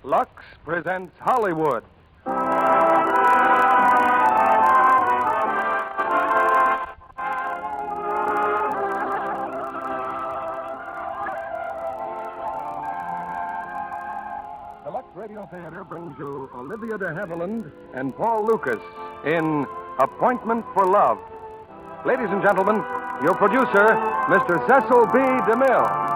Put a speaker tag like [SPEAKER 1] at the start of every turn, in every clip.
[SPEAKER 1] Lux presents Hollywood. The Lux Radio Theater brings you Olivia de Havilland and Paul Lucas in Appointment for Love. Ladies and gentlemen, your producer, Mr. Cecil B. DeMille.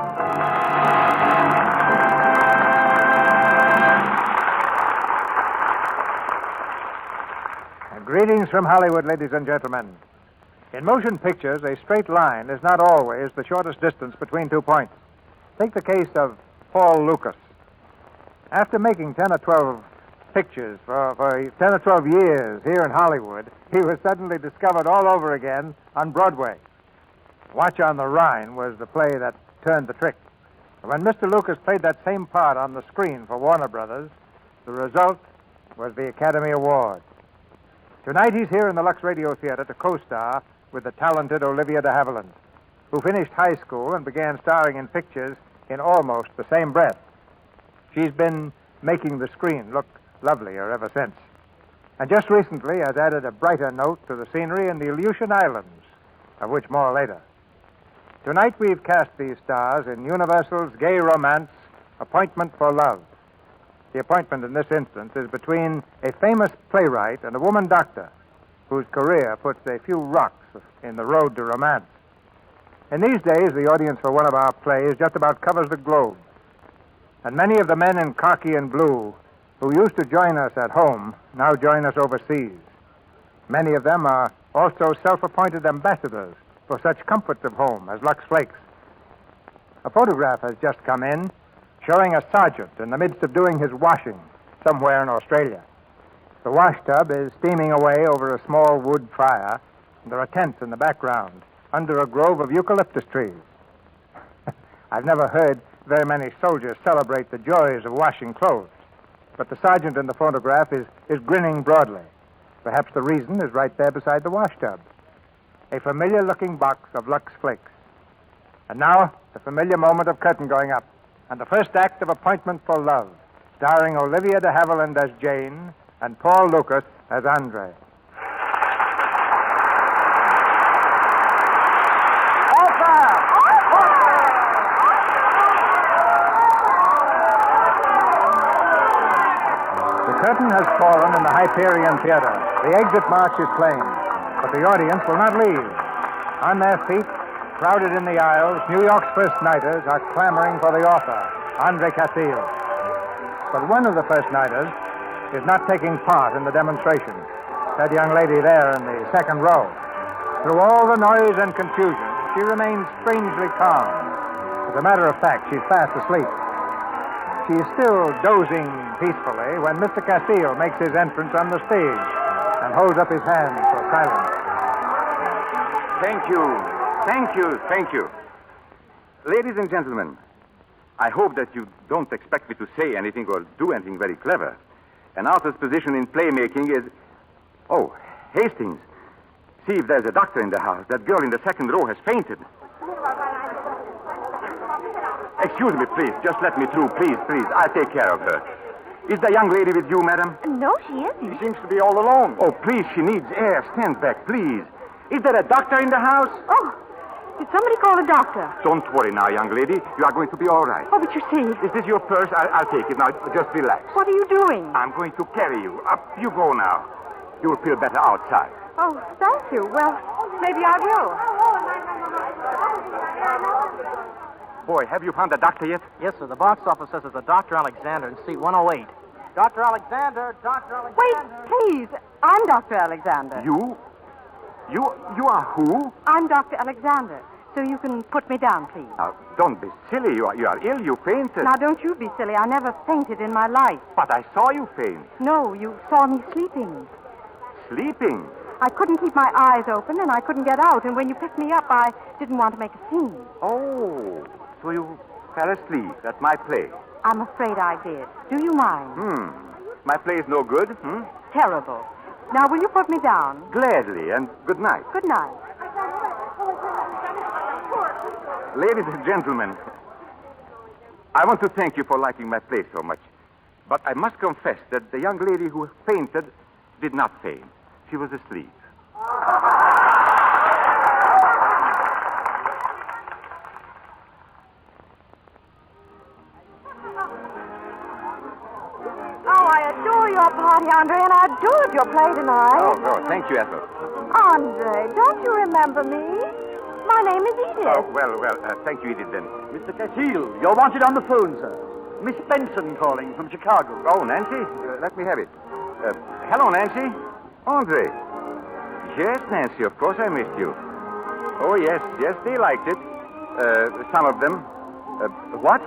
[SPEAKER 2] Greetings from Hollywood, ladies and gentlemen. In motion pictures, a straight line is not always the shortest distance between 2 points. Take the case of Paul Lucas. After making 10 or 12 pictures for 10 or 12 years here in Hollywood, he was suddenly discovered all over again on Broadway. Watch on the Rhine was the play that turned the trick. When Mr. Lucas played that same part on the screen for Warner Brothers, the result was the Academy Award. Tonight he's here in the Lux Radio Theater to co-star with the talented Olivia de Havilland, who finished high school and began starring in pictures in almost the same breath. She's been making the screen look lovelier ever since. And just recently has added a brighter note to the scenery in the Aleutian Islands, of which more later. Tonight we've cast these stars in Universal's gay romance, Appointment for Love. The appointment in this instance is between a famous playwright and a woman doctor whose career puts a few rocks in the road to romance. In these days, the audience for one of our plays just about covers the globe. And many of the men in khaki and blue who used to join us at home now join us overseas. Many of them are also self-appointed ambassadors for such comforts of home as Lux Flakes. A photograph has just come in showing a sergeant in the midst of doing his washing somewhere in Australia. The wash tub is steaming away over a small wood fire, and there are tents in the background under a grove of eucalyptus trees. I've never heard very many soldiers celebrate the joys of washing clothes, but the sergeant in the photograph is grinning broadly. Perhaps the reason is right there beside the wash tub. A familiar-looking box of Lux Flakes. And now, the familiar moment of curtain going up, and the first act of Appointment for Love, starring Olivia de Havilland as Jane and Paul Lucas as Andre. The curtain has fallen in the Hyperion Theater. The exit march is playing, but the audience will not leave. On their feet, crowded in the aisles, New York's first-nighters are clamoring for the author, Andre Castillo. But one of the first-nighters is not taking part in the demonstration. That young lady there in the second row. Through all the noise and confusion, she remains strangely calm. As a matter of fact, she's fast asleep. She is still dozing peacefully when Mr. Castillo makes his entrance on the stage and holds up his hand for silence.
[SPEAKER 3] Thank you. Thank you. Ladies and gentlemen, I hope that you don't expect me to say anything or do anything very clever. An author's position in playmaking is... Oh, Hastings. See if there's a doctor in the house. That girl in the second row has fainted. Excuse me, please. Just let me through. Please. I'll take care of her. Is the young lady with you, madam?
[SPEAKER 4] No, she isn't.
[SPEAKER 3] She seems to be all alone. Oh, please, she needs air. Stand back, please. Is there a doctor in the house?
[SPEAKER 4] Oh, did somebody call a doctor?
[SPEAKER 3] Don't worry now, young lady. You are going to be all right.
[SPEAKER 4] Oh, but you see...
[SPEAKER 3] Is this your purse? I'll take it. Now, just relax.
[SPEAKER 4] What are you doing?
[SPEAKER 3] I'm going to carry you. Up you go now. You'll feel better outside.
[SPEAKER 4] Oh, thank you. Well, maybe I will.
[SPEAKER 3] Boy, have you found the doctor yet?
[SPEAKER 5] Yes, sir. The box office says it's a Dr. Alexander in seat 108. Dr. Alexander!
[SPEAKER 4] Wait, please. I'm Dr. Alexander.
[SPEAKER 3] You? You are who?
[SPEAKER 4] I'm Dr. Alexander. So you can put me down, please.
[SPEAKER 3] Now, don't be silly. You are ill. You fainted.
[SPEAKER 4] Now, don't you be silly. I never fainted in my life.
[SPEAKER 3] But I saw you faint.
[SPEAKER 4] No, you saw me sleeping.
[SPEAKER 3] Sleeping?
[SPEAKER 4] I couldn't keep my eyes open, and I couldn't get out. And when you picked me up, I didn't want to make a scene.
[SPEAKER 3] Oh, so you fell asleep at my play.
[SPEAKER 4] I'm afraid I did. Do you mind?
[SPEAKER 3] My play is no good,
[SPEAKER 4] Terrible. Now, will you put me down?
[SPEAKER 3] Gladly, and good night.
[SPEAKER 4] Good night.
[SPEAKER 3] Ladies and gentlemen, I want to thank you for liking my play so much. But I must confess that the young lady who fainted did not faint. She was asleep.
[SPEAKER 4] Your party, Andre, and I adored your play tonight.
[SPEAKER 3] Oh, thank you, Ethel.
[SPEAKER 4] Andre, don't you remember me? My name is Edith.
[SPEAKER 3] Oh, well, thank you, Edith, then.
[SPEAKER 5] Mr. Cecile, you're wanted on the phone, sir. Miss Benson calling from Chicago.
[SPEAKER 3] Oh, Nancy? Let me have it. Hello, Nancy. Andre. Yes, Nancy, of course I missed you. Oh, yes, they liked it. Some of them. What?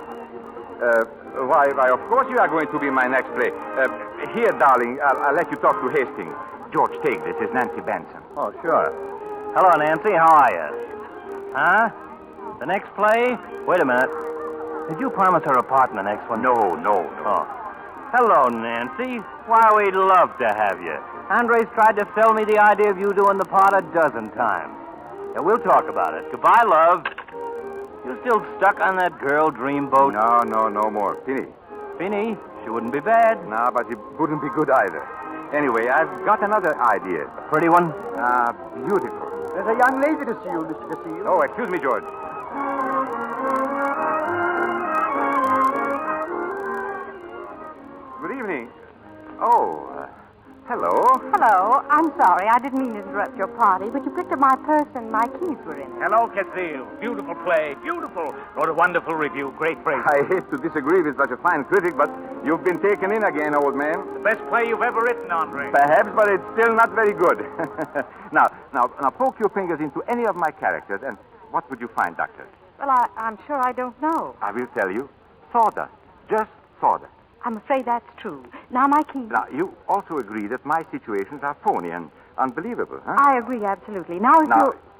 [SPEAKER 3] Why, of course you are going to be my next play. Here, darling, I'll let you talk to Hastings. George, take this. It's Nancy Benson.
[SPEAKER 5] Oh, sure. Hello, Nancy. How are you? Huh? The next play? Wait a minute. Did you promise her a part in the next one?
[SPEAKER 3] No.
[SPEAKER 5] Oh. Hello, Nancy. Why, we'd love to have you. Andre's tried to sell me the idea of you doing the part a dozen times. Yeah, we'll talk about it. Goodbye, love. You still stuck on that girl dreamboat?
[SPEAKER 3] No more.
[SPEAKER 5] Finny? She wouldn't be bad.
[SPEAKER 3] No, but it wouldn't be good either. Anyway, I've got another idea.
[SPEAKER 5] A pretty one?
[SPEAKER 3] Beautiful.
[SPEAKER 5] There's a young lady to see you, Mr. Cecile.
[SPEAKER 3] Oh, excuse me, George. Good evening. Hello.
[SPEAKER 4] Hello. I'm sorry. I didn't mean to interrupt your party, but you picked up my purse and my keys were in it.
[SPEAKER 6] Hello, Cecile. Beautiful play. Beautiful. What a wonderful review. Great praise.
[SPEAKER 3] I hate to disagree with such a fine critic, but you've been taken in again, old man.
[SPEAKER 6] The best play you've ever written, Andre.
[SPEAKER 3] Perhaps, but it's still not very good. Now, poke your fingers into any of my characters, and what would you find, Doctor?
[SPEAKER 4] Well, I'm sure I don't know.
[SPEAKER 3] I will tell you. Sawdust. Just sawdust.
[SPEAKER 4] I'm afraid that's true. Now, my keys.
[SPEAKER 3] Now, you also agree that my situations are phony and unbelievable, huh?
[SPEAKER 4] I agree, absolutely. Now,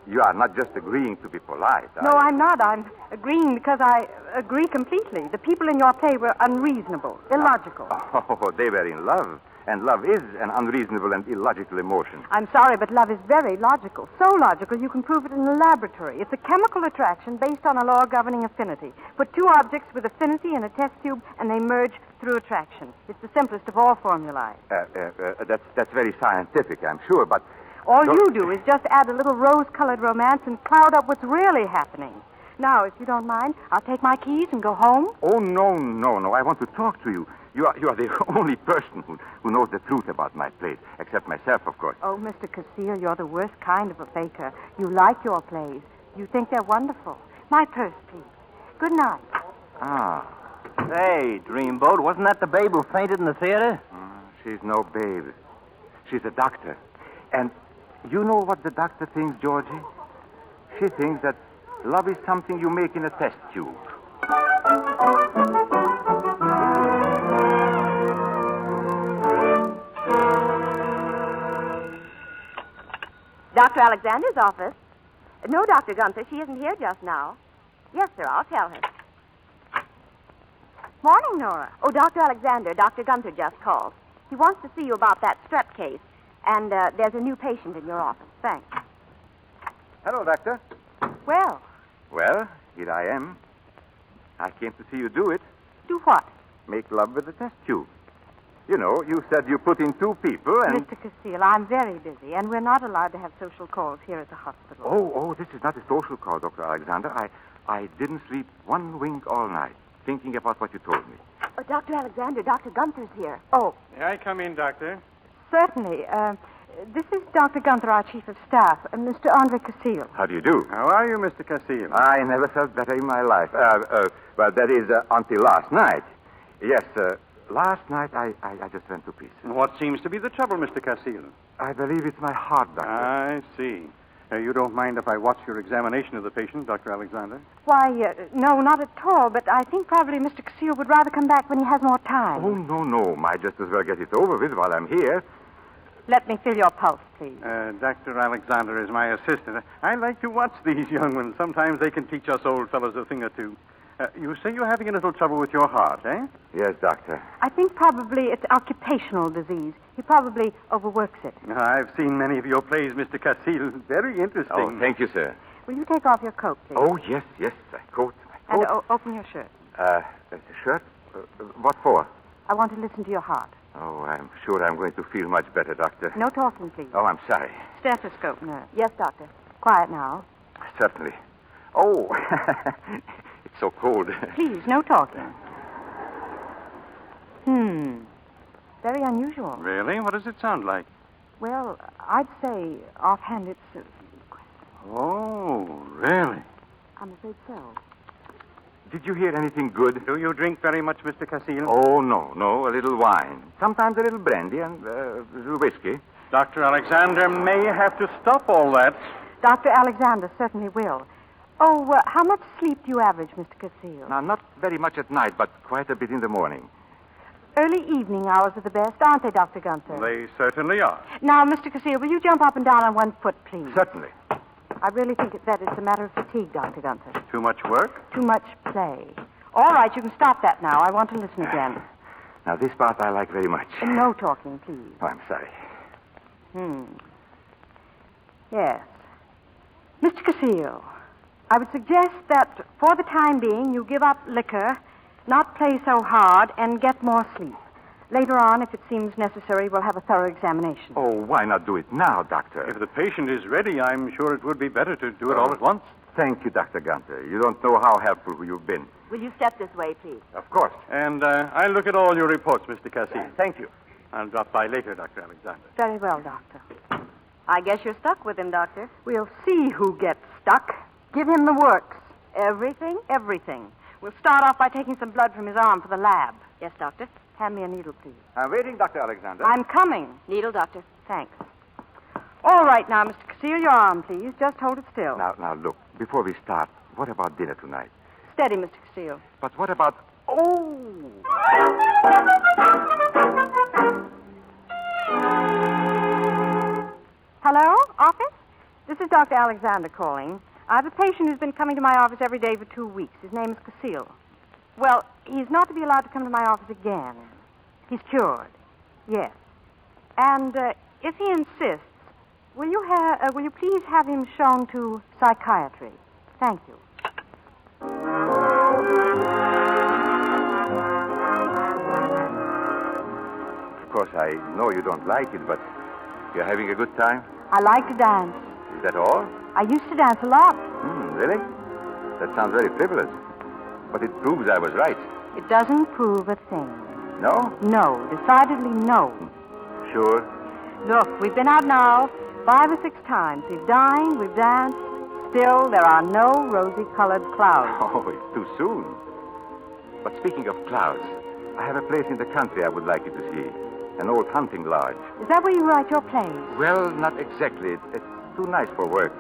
[SPEAKER 3] you are not just agreeing to be polite.
[SPEAKER 4] No, I'm not. I'm agreeing because I agree completely. The people in your play were unreasonable, illogical.
[SPEAKER 3] Oh, they were in love. And love is an unreasonable and illogical emotion.
[SPEAKER 4] I'm sorry, but love is very logical. So logical you can prove it in a laboratory. It's a chemical attraction based on a law governing affinity. Put two objects with affinity in a test tube, and they merge through attraction. It's the simplest of all formulae.
[SPEAKER 3] That's very scientific, I'm sure, but...
[SPEAKER 4] All you do is just add a little rose-colored romance and cloud up what's really happening. Now, if you don't mind, I'll take my keys and go home.
[SPEAKER 3] Oh, no. I want to talk to you. You are the only person who knows the truth about my plays, except myself, of course.
[SPEAKER 4] Oh, Mr. Cecile, you're the worst kind of a faker. You like your plays. You think they're wonderful. My purse, please. Good night.
[SPEAKER 5] Hey, Dreamboat, wasn't that the babe who fainted in the theater?
[SPEAKER 3] She's no babe. She's a doctor. And you know what the doctor thinks, Georgie? She thinks that love is something you make in a test tube.
[SPEAKER 7] Dr. Alexander's office. No, Dr. Gunther, she isn't here just now. Yes, sir, I'll tell her. Morning, Nora. Oh, Dr. Alexander, Dr. Gunther just called. He wants to see you about that strep case. And there's a new patient in your office. Thanks.
[SPEAKER 3] Hello, Doctor.
[SPEAKER 4] Well,
[SPEAKER 3] here I am. I came to see you do it.
[SPEAKER 4] do what?
[SPEAKER 3] Make love with the test tube. You know, you said you put in two people and...
[SPEAKER 4] Mr. Cecile, I'm very busy, and we're not allowed to have social calls here at the hospital.
[SPEAKER 3] Oh, this is not a social call, Dr. Alexander. I didn't sleep one wink all night, thinking about what you told me.
[SPEAKER 7] Oh, Dr. Alexander, Dr. Gunther's here.
[SPEAKER 4] Oh,
[SPEAKER 2] May I come in, Doctor?
[SPEAKER 4] certainly. This is Dr. Gunther, our chief of staff, and Mr. Andre Cecile.
[SPEAKER 3] How do you do?
[SPEAKER 2] How are you, Mr. Cecile?
[SPEAKER 3] I never felt better in my life. Well, that is until last night. Yes, last night I just went to pieces.
[SPEAKER 2] What seems to be the trouble, Mr. Cecile?
[SPEAKER 3] I believe it's my heart, Doctor.
[SPEAKER 2] I see. You don't mind if I watch your examination of the patient, Dr. Alexander?
[SPEAKER 4] Why, no, not at all, but I think probably Mr. Cecile would rather come back when he has more time.
[SPEAKER 3] Oh, no. Might just as well get it over with while I'm here.
[SPEAKER 4] Let me feel your pulse, please.
[SPEAKER 2] Dr. Alexander is my assistant. I like to watch these young ones. Sometimes they can teach us old fellows a thing or two. You say you're having a little trouble with your heart, eh?
[SPEAKER 3] Yes, Doctor.
[SPEAKER 4] I think probably it's occupational disease. He probably overworks it.
[SPEAKER 2] I've seen many of your plays, Mr. Cecile. Very interesting.
[SPEAKER 3] Oh, thank you, sir.
[SPEAKER 4] Will you take off your coat, please?
[SPEAKER 3] Oh, yes. My coat.
[SPEAKER 4] And open your shirt.
[SPEAKER 3] Shirt? What for?
[SPEAKER 4] I want to listen to your heart.
[SPEAKER 3] Oh, I'm sure I'm going to feel much better, Doctor.
[SPEAKER 4] No talking, please.
[SPEAKER 3] Oh, I'm sorry.
[SPEAKER 4] Stethoscope, nurse. Yes, doctor. Quiet now.
[SPEAKER 3] Certainly. Oh, it's so cold.
[SPEAKER 4] Please, no talking. Very unusual.
[SPEAKER 1] Really? What does it sound like?
[SPEAKER 4] Well, I'd say offhand it's...
[SPEAKER 1] Oh, really?
[SPEAKER 4] I'm afraid so.
[SPEAKER 3] Did you hear anything good?
[SPEAKER 1] Do you drink very much, Mr. Casil?
[SPEAKER 3] Oh, no. A little wine. Sometimes a little brandy and a little whiskey.
[SPEAKER 1] Dr. Alexander may have to stop all that.
[SPEAKER 4] Dr. Alexander certainly will. Oh, how much sleep do you average, Mr. Casil?
[SPEAKER 3] Now, not very much at night, but quite a bit in the morning.
[SPEAKER 4] Early evening hours are the best, aren't they, Dr. Gunther?
[SPEAKER 1] They certainly are.
[SPEAKER 4] Now, Mr. Casil, will you jump up and down on one foot, please?
[SPEAKER 3] Certainly.
[SPEAKER 4] I really think that it's a matter of fatigue, Dr. Gunther.
[SPEAKER 1] Too much work?
[SPEAKER 4] Too much play. All right, you can stop that now. I want to listen again.
[SPEAKER 3] Now, this part I like very much.
[SPEAKER 4] No talking, please.
[SPEAKER 3] Oh, I'm sorry.
[SPEAKER 4] Yes. Mr. Casil, I would suggest that for the time being you give up liquor, not play so hard, and get more sleep. Later on, if it seems necessary, we'll have a thorough examination.
[SPEAKER 3] Oh, why not do it now, Doctor?
[SPEAKER 1] If the patient is ready, I'm sure it would be better to do it all at once.
[SPEAKER 3] Thank you, Dr. Gunther. You don't know how helpful you've been.
[SPEAKER 7] Will you step this way, please?
[SPEAKER 3] Of course.
[SPEAKER 1] And I'll look at all your reports, Mr. Casil.
[SPEAKER 3] Thank you.
[SPEAKER 1] I'll drop by later, Dr. Alexander.
[SPEAKER 4] Very well, Doctor.
[SPEAKER 7] I guess you're stuck with him, Doctor.
[SPEAKER 4] We'll see who gets stuck. Give him the works.
[SPEAKER 7] Everything?
[SPEAKER 4] Everything. We'll start off by taking some blood from his arm for the lab.
[SPEAKER 7] Yes, Doctor.
[SPEAKER 4] Hand me a needle, please.
[SPEAKER 3] I'm waiting, Dr. Alexander.
[SPEAKER 4] I'm coming.
[SPEAKER 7] Needle, Doctor.
[SPEAKER 4] Thanks. All right, now, Mr. Casil, your arm, please. Just hold it still.
[SPEAKER 3] Now, look, before we start, what about dinner tonight?
[SPEAKER 4] Steady, Mr. Casil.
[SPEAKER 3] But what about... Oh!
[SPEAKER 4] Hello? Office? This is Dr. Alexander calling. I have a patient who's been coming to my office every day for 2 weeks. His name is Casil. Well, he's not to be allowed to come to my office again. He's cured. Yes. And if he insists, will you please have him shown to psychiatry? Thank you.
[SPEAKER 3] Of course, I know you don't like it, but you're having a good time?
[SPEAKER 4] I like to dance.
[SPEAKER 3] Is that all?
[SPEAKER 4] I used to dance a lot.
[SPEAKER 3] Really? That sounds very frivolous. But it proves I was right.
[SPEAKER 4] It doesn't prove a thing.
[SPEAKER 3] No?
[SPEAKER 4] No, decidedly no.
[SPEAKER 3] Sure.
[SPEAKER 4] Look, we've been out now 5 or 6 times. We've dined, we've danced. Still, there are no rosy-colored clouds.
[SPEAKER 3] Oh, it's too soon. But speaking of clouds, I have a place in the country I would like you to see. An old hunting lodge.
[SPEAKER 4] Is that where you write your plays?
[SPEAKER 3] Well, not exactly. It's too nice for work.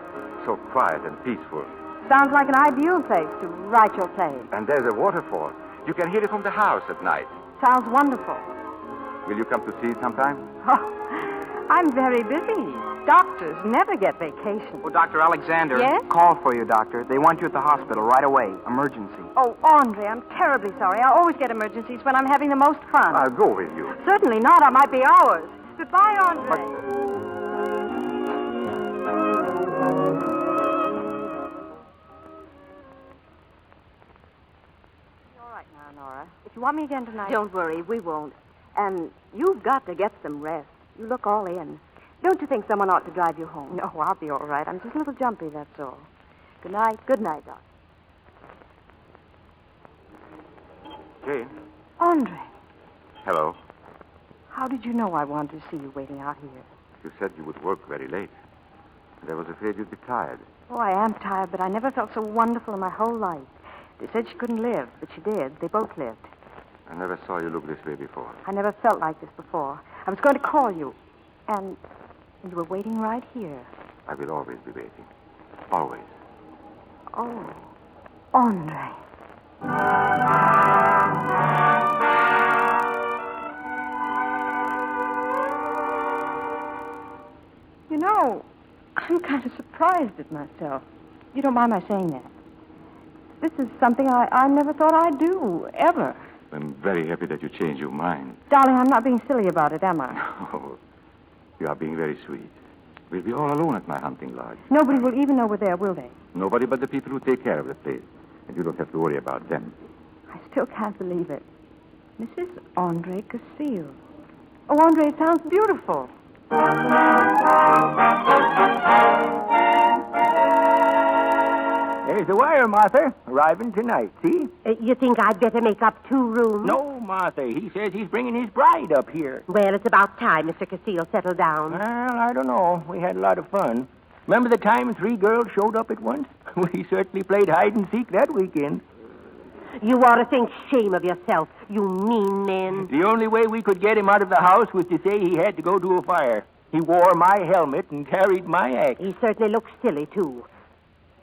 [SPEAKER 3] So quiet and peaceful.
[SPEAKER 4] Sounds like an ideal place to write your plays.
[SPEAKER 3] And there's a waterfall. You can hear it from the house at night.
[SPEAKER 4] Sounds wonderful.
[SPEAKER 3] Will you come to see it sometime?
[SPEAKER 4] Oh, I'm very busy. Doctors never get vacation.
[SPEAKER 8] Oh, Dr. Alexander.
[SPEAKER 4] Yes?
[SPEAKER 8] Call for you, Doctor. They want you at the hospital right away. Emergency.
[SPEAKER 4] Oh, Andre, I'm terribly sorry. I always get emergencies when I'm having the most fun.
[SPEAKER 3] I'll go with you.
[SPEAKER 4] Certainly not. I might be hours. Goodbye, Andre. All right now, Nora. If you want me again tonight...
[SPEAKER 7] Don't worry, we won't. And you've got to get some rest. You look all in. Don't you think someone ought to drive you home?
[SPEAKER 4] No, I'll be all right. I'm just a little jumpy, that's all. Good night.
[SPEAKER 7] Good night, Doc.
[SPEAKER 3] Jane?
[SPEAKER 4] Andre,
[SPEAKER 3] Hello.
[SPEAKER 4] how did you know I wanted to see you waiting out here?
[SPEAKER 3] You said you would work very late. And I was afraid you'd be tired.
[SPEAKER 4] Oh, I am tired, but I never felt so wonderful in my whole life. They said she couldn't live, but she did. They both lived.
[SPEAKER 3] I never saw you look this way before.
[SPEAKER 4] I never felt like this before. I was going to call you, and you were waiting right here.
[SPEAKER 3] I will always be waiting. Always.
[SPEAKER 4] Oh, Andre. You know, I'm kind of surprised at myself. You don't mind my saying that. This is something I never thought I'd do, ever.
[SPEAKER 3] I'm very happy that you changed your mind.
[SPEAKER 4] Darling, I'm not being silly about it, am I?
[SPEAKER 3] Oh, you are being very sweet. We'll be all alone at my hunting lodge.
[SPEAKER 4] Nobody will even know we're there, will they?
[SPEAKER 3] Nobody but the people who take care of the place. And you don't have to worry about them.
[SPEAKER 4] I still can't believe it. Mrs. Andre Castile. Oh, Andre, it sounds beautiful.
[SPEAKER 5] There's the wire, Martha. Arriving tonight, see?
[SPEAKER 9] You think I'd better make up 2 rooms?
[SPEAKER 5] No, Martha. He says he's bringing his bride up here.
[SPEAKER 9] Well, it's about time Mr. Castile settled down.
[SPEAKER 5] Well, I don't know. We had a lot of fun. Remember the time 3 girls showed up at once? We certainly played hide and seek that weekend.
[SPEAKER 9] You ought to think shame of yourself, you mean men.
[SPEAKER 5] The only way we could get him out of the house was to say he had to go to a fire. He wore my helmet and carried my axe.
[SPEAKER 9] He certainly looks silly, too.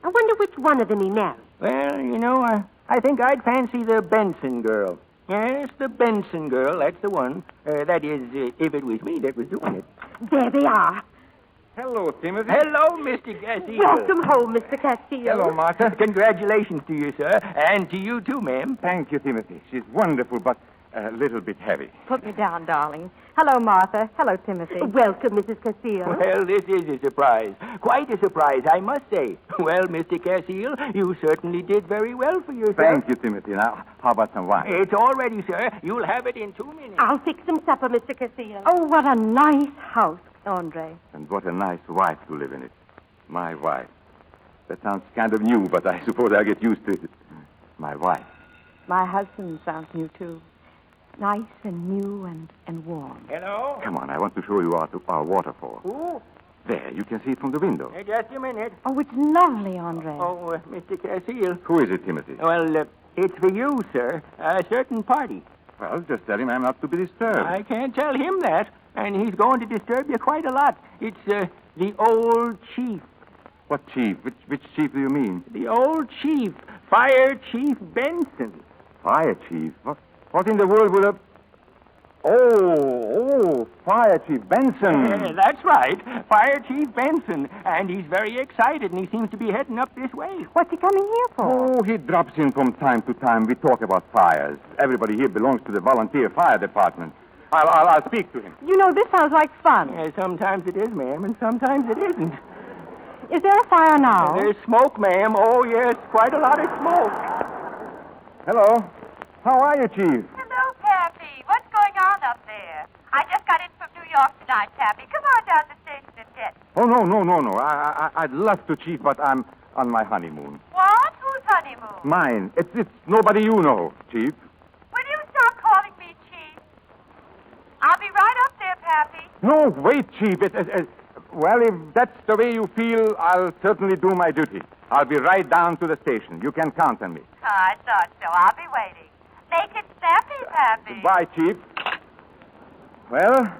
[SPEAKER 9] I wonder which one of them he married.
[SPEAKER 5] Well, you know, I think I'd fancy the Benson girl. Yes, the Benson girl, that's the one. That is, if it was me that was doing it.
[SPEAKER 9] There they are.
[SPEAKER 3] Hello, Timothy.
[SPEAKER 5] Hello, Mr. Castile.
[SPEAKER 9] Welcome home, Mr. Castile.
[SPEAKER 3] Hello, Martha.
[SPEAKER 5] Congratulations to you, sir. And to you, too, ma'am.
[SPEAKER 3] Thank you, Timothy. She's wonderful, but a little bit heavy.
[SPEAKER 4] Put me down, darling. Hello, Martha. Hello, Timothy.
[SPEAKER 9] Welcome, Mrs. Castile.
[SPEAKER 5] Well, this is a surprise. Quite a surprise, I must say. Well, Mr. Castile, you certainly did very well for yourself.
[SPEAKER 3] Thank you, Timothy. Now, how about some wine?
[SPEAKER 5] It's all ready, sir. You'll have it in 2 minutes.
[SPEAKER 9] I'll fix some supper, Mr. Castile.
[SPEAKER 4] Oh, what a nice house, Andre.
[SPEAKER 3] And what a nice wife to live in it. My wife. That sounds kind of new, but I suppose I'll get used to it. My wife.
[SPEAKER 4] My husband sounds new, too. Nice and new and warm.
[SPEAKER 5] Hello?
[SPEAKER 3] Come on, I want to show you our waterfall.
[SPEAKER 5] Who?
[SPEAKER 3] There, you can see it from the window.
[SPEAKER 5] Just a minute.
[SPEAKER 4] Oh, it's lovely, Andre.
[SPEAKER 5] Oh, Mr. Castile.
[SPEAKER 3] Who is it, Timothy?
[SPEAKER 5] Well, it's for you, sir. A certain party.
[SPEAKER 3] Well, just tell him I'm not to be disturbed.
[SPEAKER 5] I can't tell him that. And he's going to disturb you quite a lot. It's the old chief.
[SPEAKER 3] What chief? Which chief do you mean?
[SPEAKER 5] The old chief. Fire Chief Benson.
[SPEAKER 3] Fire chief? What in the world would have... Oh, Fire Chief Benson.
[SPEAKER 5] That's right. Fire Chief Benson. And he's very excited, and he seems to be heading up this way.
[SPEAKER 4] What's he coming here for?
[SPEAKER 3] Oh, he drops in from time to time. We talk about fires. Everybody here belongs to the volunteer fire department. I'll speak to him.
[SPEAKER 4] You know, this sounds like fun.
[SPEAKER 5] Sometimes it is, ma'am, and sometimes it isn't.
[SPEAKER 4] Is there a fire now?
[SPEAKER 5] There's smoke, ma'am. Oh, yes, quite a lot of smoke.
[SPEAKER 3] Hello. How are you, Chief?
[SPEAKER 10] Hello, Pappy. What's going on up there? I just got in from New York tonight, Pappy. Come on down to the station and get me.
[SPEAKER 3] Oh, no. I'd love to, Chief, but I'm on my honeymoon.
[SPEAKER 10] What? Whose honeymoon?
[SPEAKER 3] Mine. It's nobody you know, Chief.
[SPEAKER 10] Will you stop calling me Chief? I'll be right up there, Pappy.
[SPEAKER 3] No, wait, Chief. Well, if that's the way you feel, I'll certainly do my duty. I'll be right down to the station. You can count on me.
[SPEAKER 10] Oh, I thought so. I'll be waiting. Make it snappy, Pappy.
[SPEAKER 3] Goodbye, Chief. Well,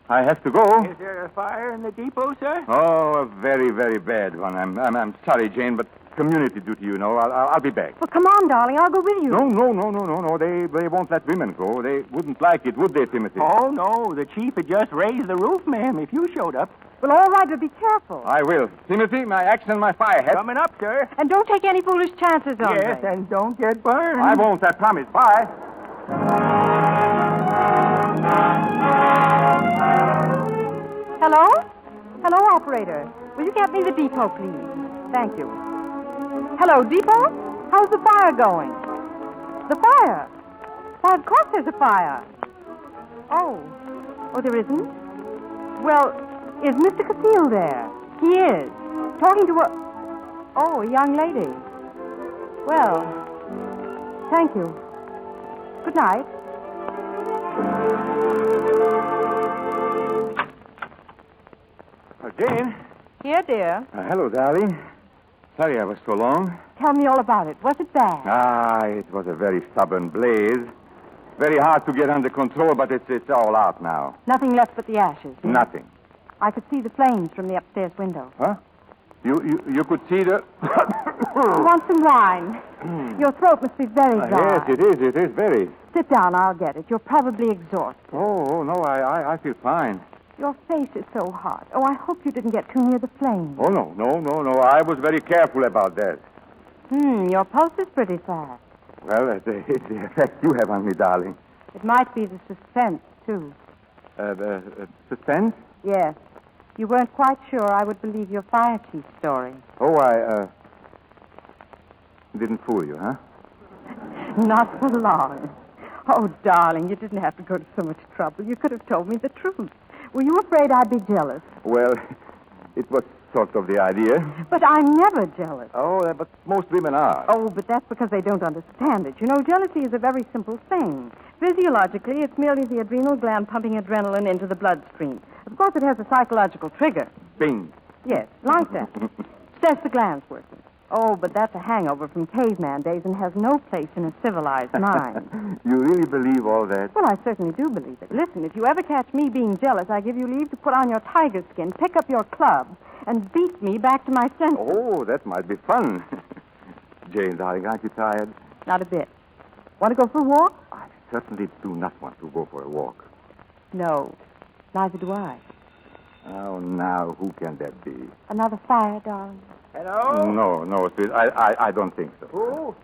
[SPEAKER 3] I have to go.
[SPEAKER 5] Is there a fire in the depot, sir?
[SPEAKER 3] Oh, a very, very bad one. I'm sorry, Jane, but community duty, you know. I'll be back.
[SPEAKER 4] Well, come on, darling. I'll go with you.
[SPEAKER 3] No. They won't let women go. They wouldn't like it, would they, Timothy?
[SPEAKER 5] Oh, no. The chief had just raised the roof, ma'am, if you showed up.
[SPEAKER 4] Well, all right, but be careful.
[SPEAKER 3] I will. Timothy, my axe and my fire hat.
[SPEAKER 5] Coming up, sir.
[SPEAKER 4] And don't take any foolish chances, Andre.
[SPEAKER 5] Yes, and don't get burned.
[SPEAKER 3] I won't, I promise. Bye.
[SPEAKER 4] Hello? Hello, operator. Will you get me the depot, please? Thank you. Hello, depot? How's the fire going? The fire? Why, of course there's a fire. Oh, there isn't? Well, is Mr. Castile there? He is. Talking to a young lady. Well, thank you. Good night.
[SPEAKER 3] Jane?
[SPEAKER 4] Here, dear.
[SPEAKER 3] Hello, darling. Sorry I was so long.
[SPEAKER 4] Tell me all about it. Was it bad?
[SPEAKER 3] It was a very stubborn blaze. Very hard to get under control, but it's all out now.
[SPEAKER 4] Nothing left but the ashes.
[SPEAKER 3] Nothing.
[SPEAKER 4] I could see the flames from the upstairs window.
[SPEAKER 3] Huh? You could see the...
[SPEAKER 4] I want some wine. Your throat must be very dry.
[SPEAKER 3] Yes, it is very.
[SPEAKER 4] Sit down, I'll get it. You're probably exhausted.
[SPEAKER 3] Oh, no, I feel fine.
[SPEAKER 4] Your face is so hot. Oh, I hope you didn't get too near the flames.
[SPEAKER 3] Oh, no. I was very careful about that.
[SPEAKER 4] Your pulse is pretty fast.
[SPEAKER 3] Well, it's the effect you have on me, darling.
[SPEAKER 4] It might be the suspense, too.
[SPEAKER 3] Suspense?
[SPEAKER 4] Yes. You weren't quite sure I would believe your fire chief story.
[SPEAKER 3] Oh, I didn't fool you, huh?
[SPEAKER 4] Not for long. Oh, darling, you didn't have to go to so much trouble. You could have told me the truth. Were you afraid I'd be jealous?
[SPEAKER 3] Well, it was sort of the idea.
[SPEAKER 4] But I'm never jealous.
[SPEAKER 3] Oh, but most women are.
[SPEAKER 4] Oh, but that's because they don't understand it. You know, jealousy is a very simple thing. Physiologically, it's merely the adrenal gland pumping adrenaline into the bloodstream. Of course, it has a psychological trigger.
[SPEAKER 3] Bing.
[SPEAKER 4] Yes, like that. Sets the glands working. Oh, but that's a hangover from caveman days and has no place in a civilized mind.
[SPEAKER 3] You really believe all that?
[SPEAKER 4] Well, I certainly do believe it. Listen, if you ever catch me being jealous, I give you leave to put on your tiger skin, pick up your club, and beat me back to my senses.
[SPEAKER 3] Oh, that might be fun. Jane, darling, aren't you tired?
[SPEAKER 4] Not a bit. Want to go for a walk?
[SPEAKER 3] I certainly do not want to go for a walk.
[SPEAKER 4] No, neither do I.
[SPEAKER 3] Oh, now, who can that be?
[SPEAKER 4] Another fire, darling.
[SPEAKER 6] Hello?
[SPEAKER 3] No, sweet. I don't think so.
[SPEAKER 6] Who?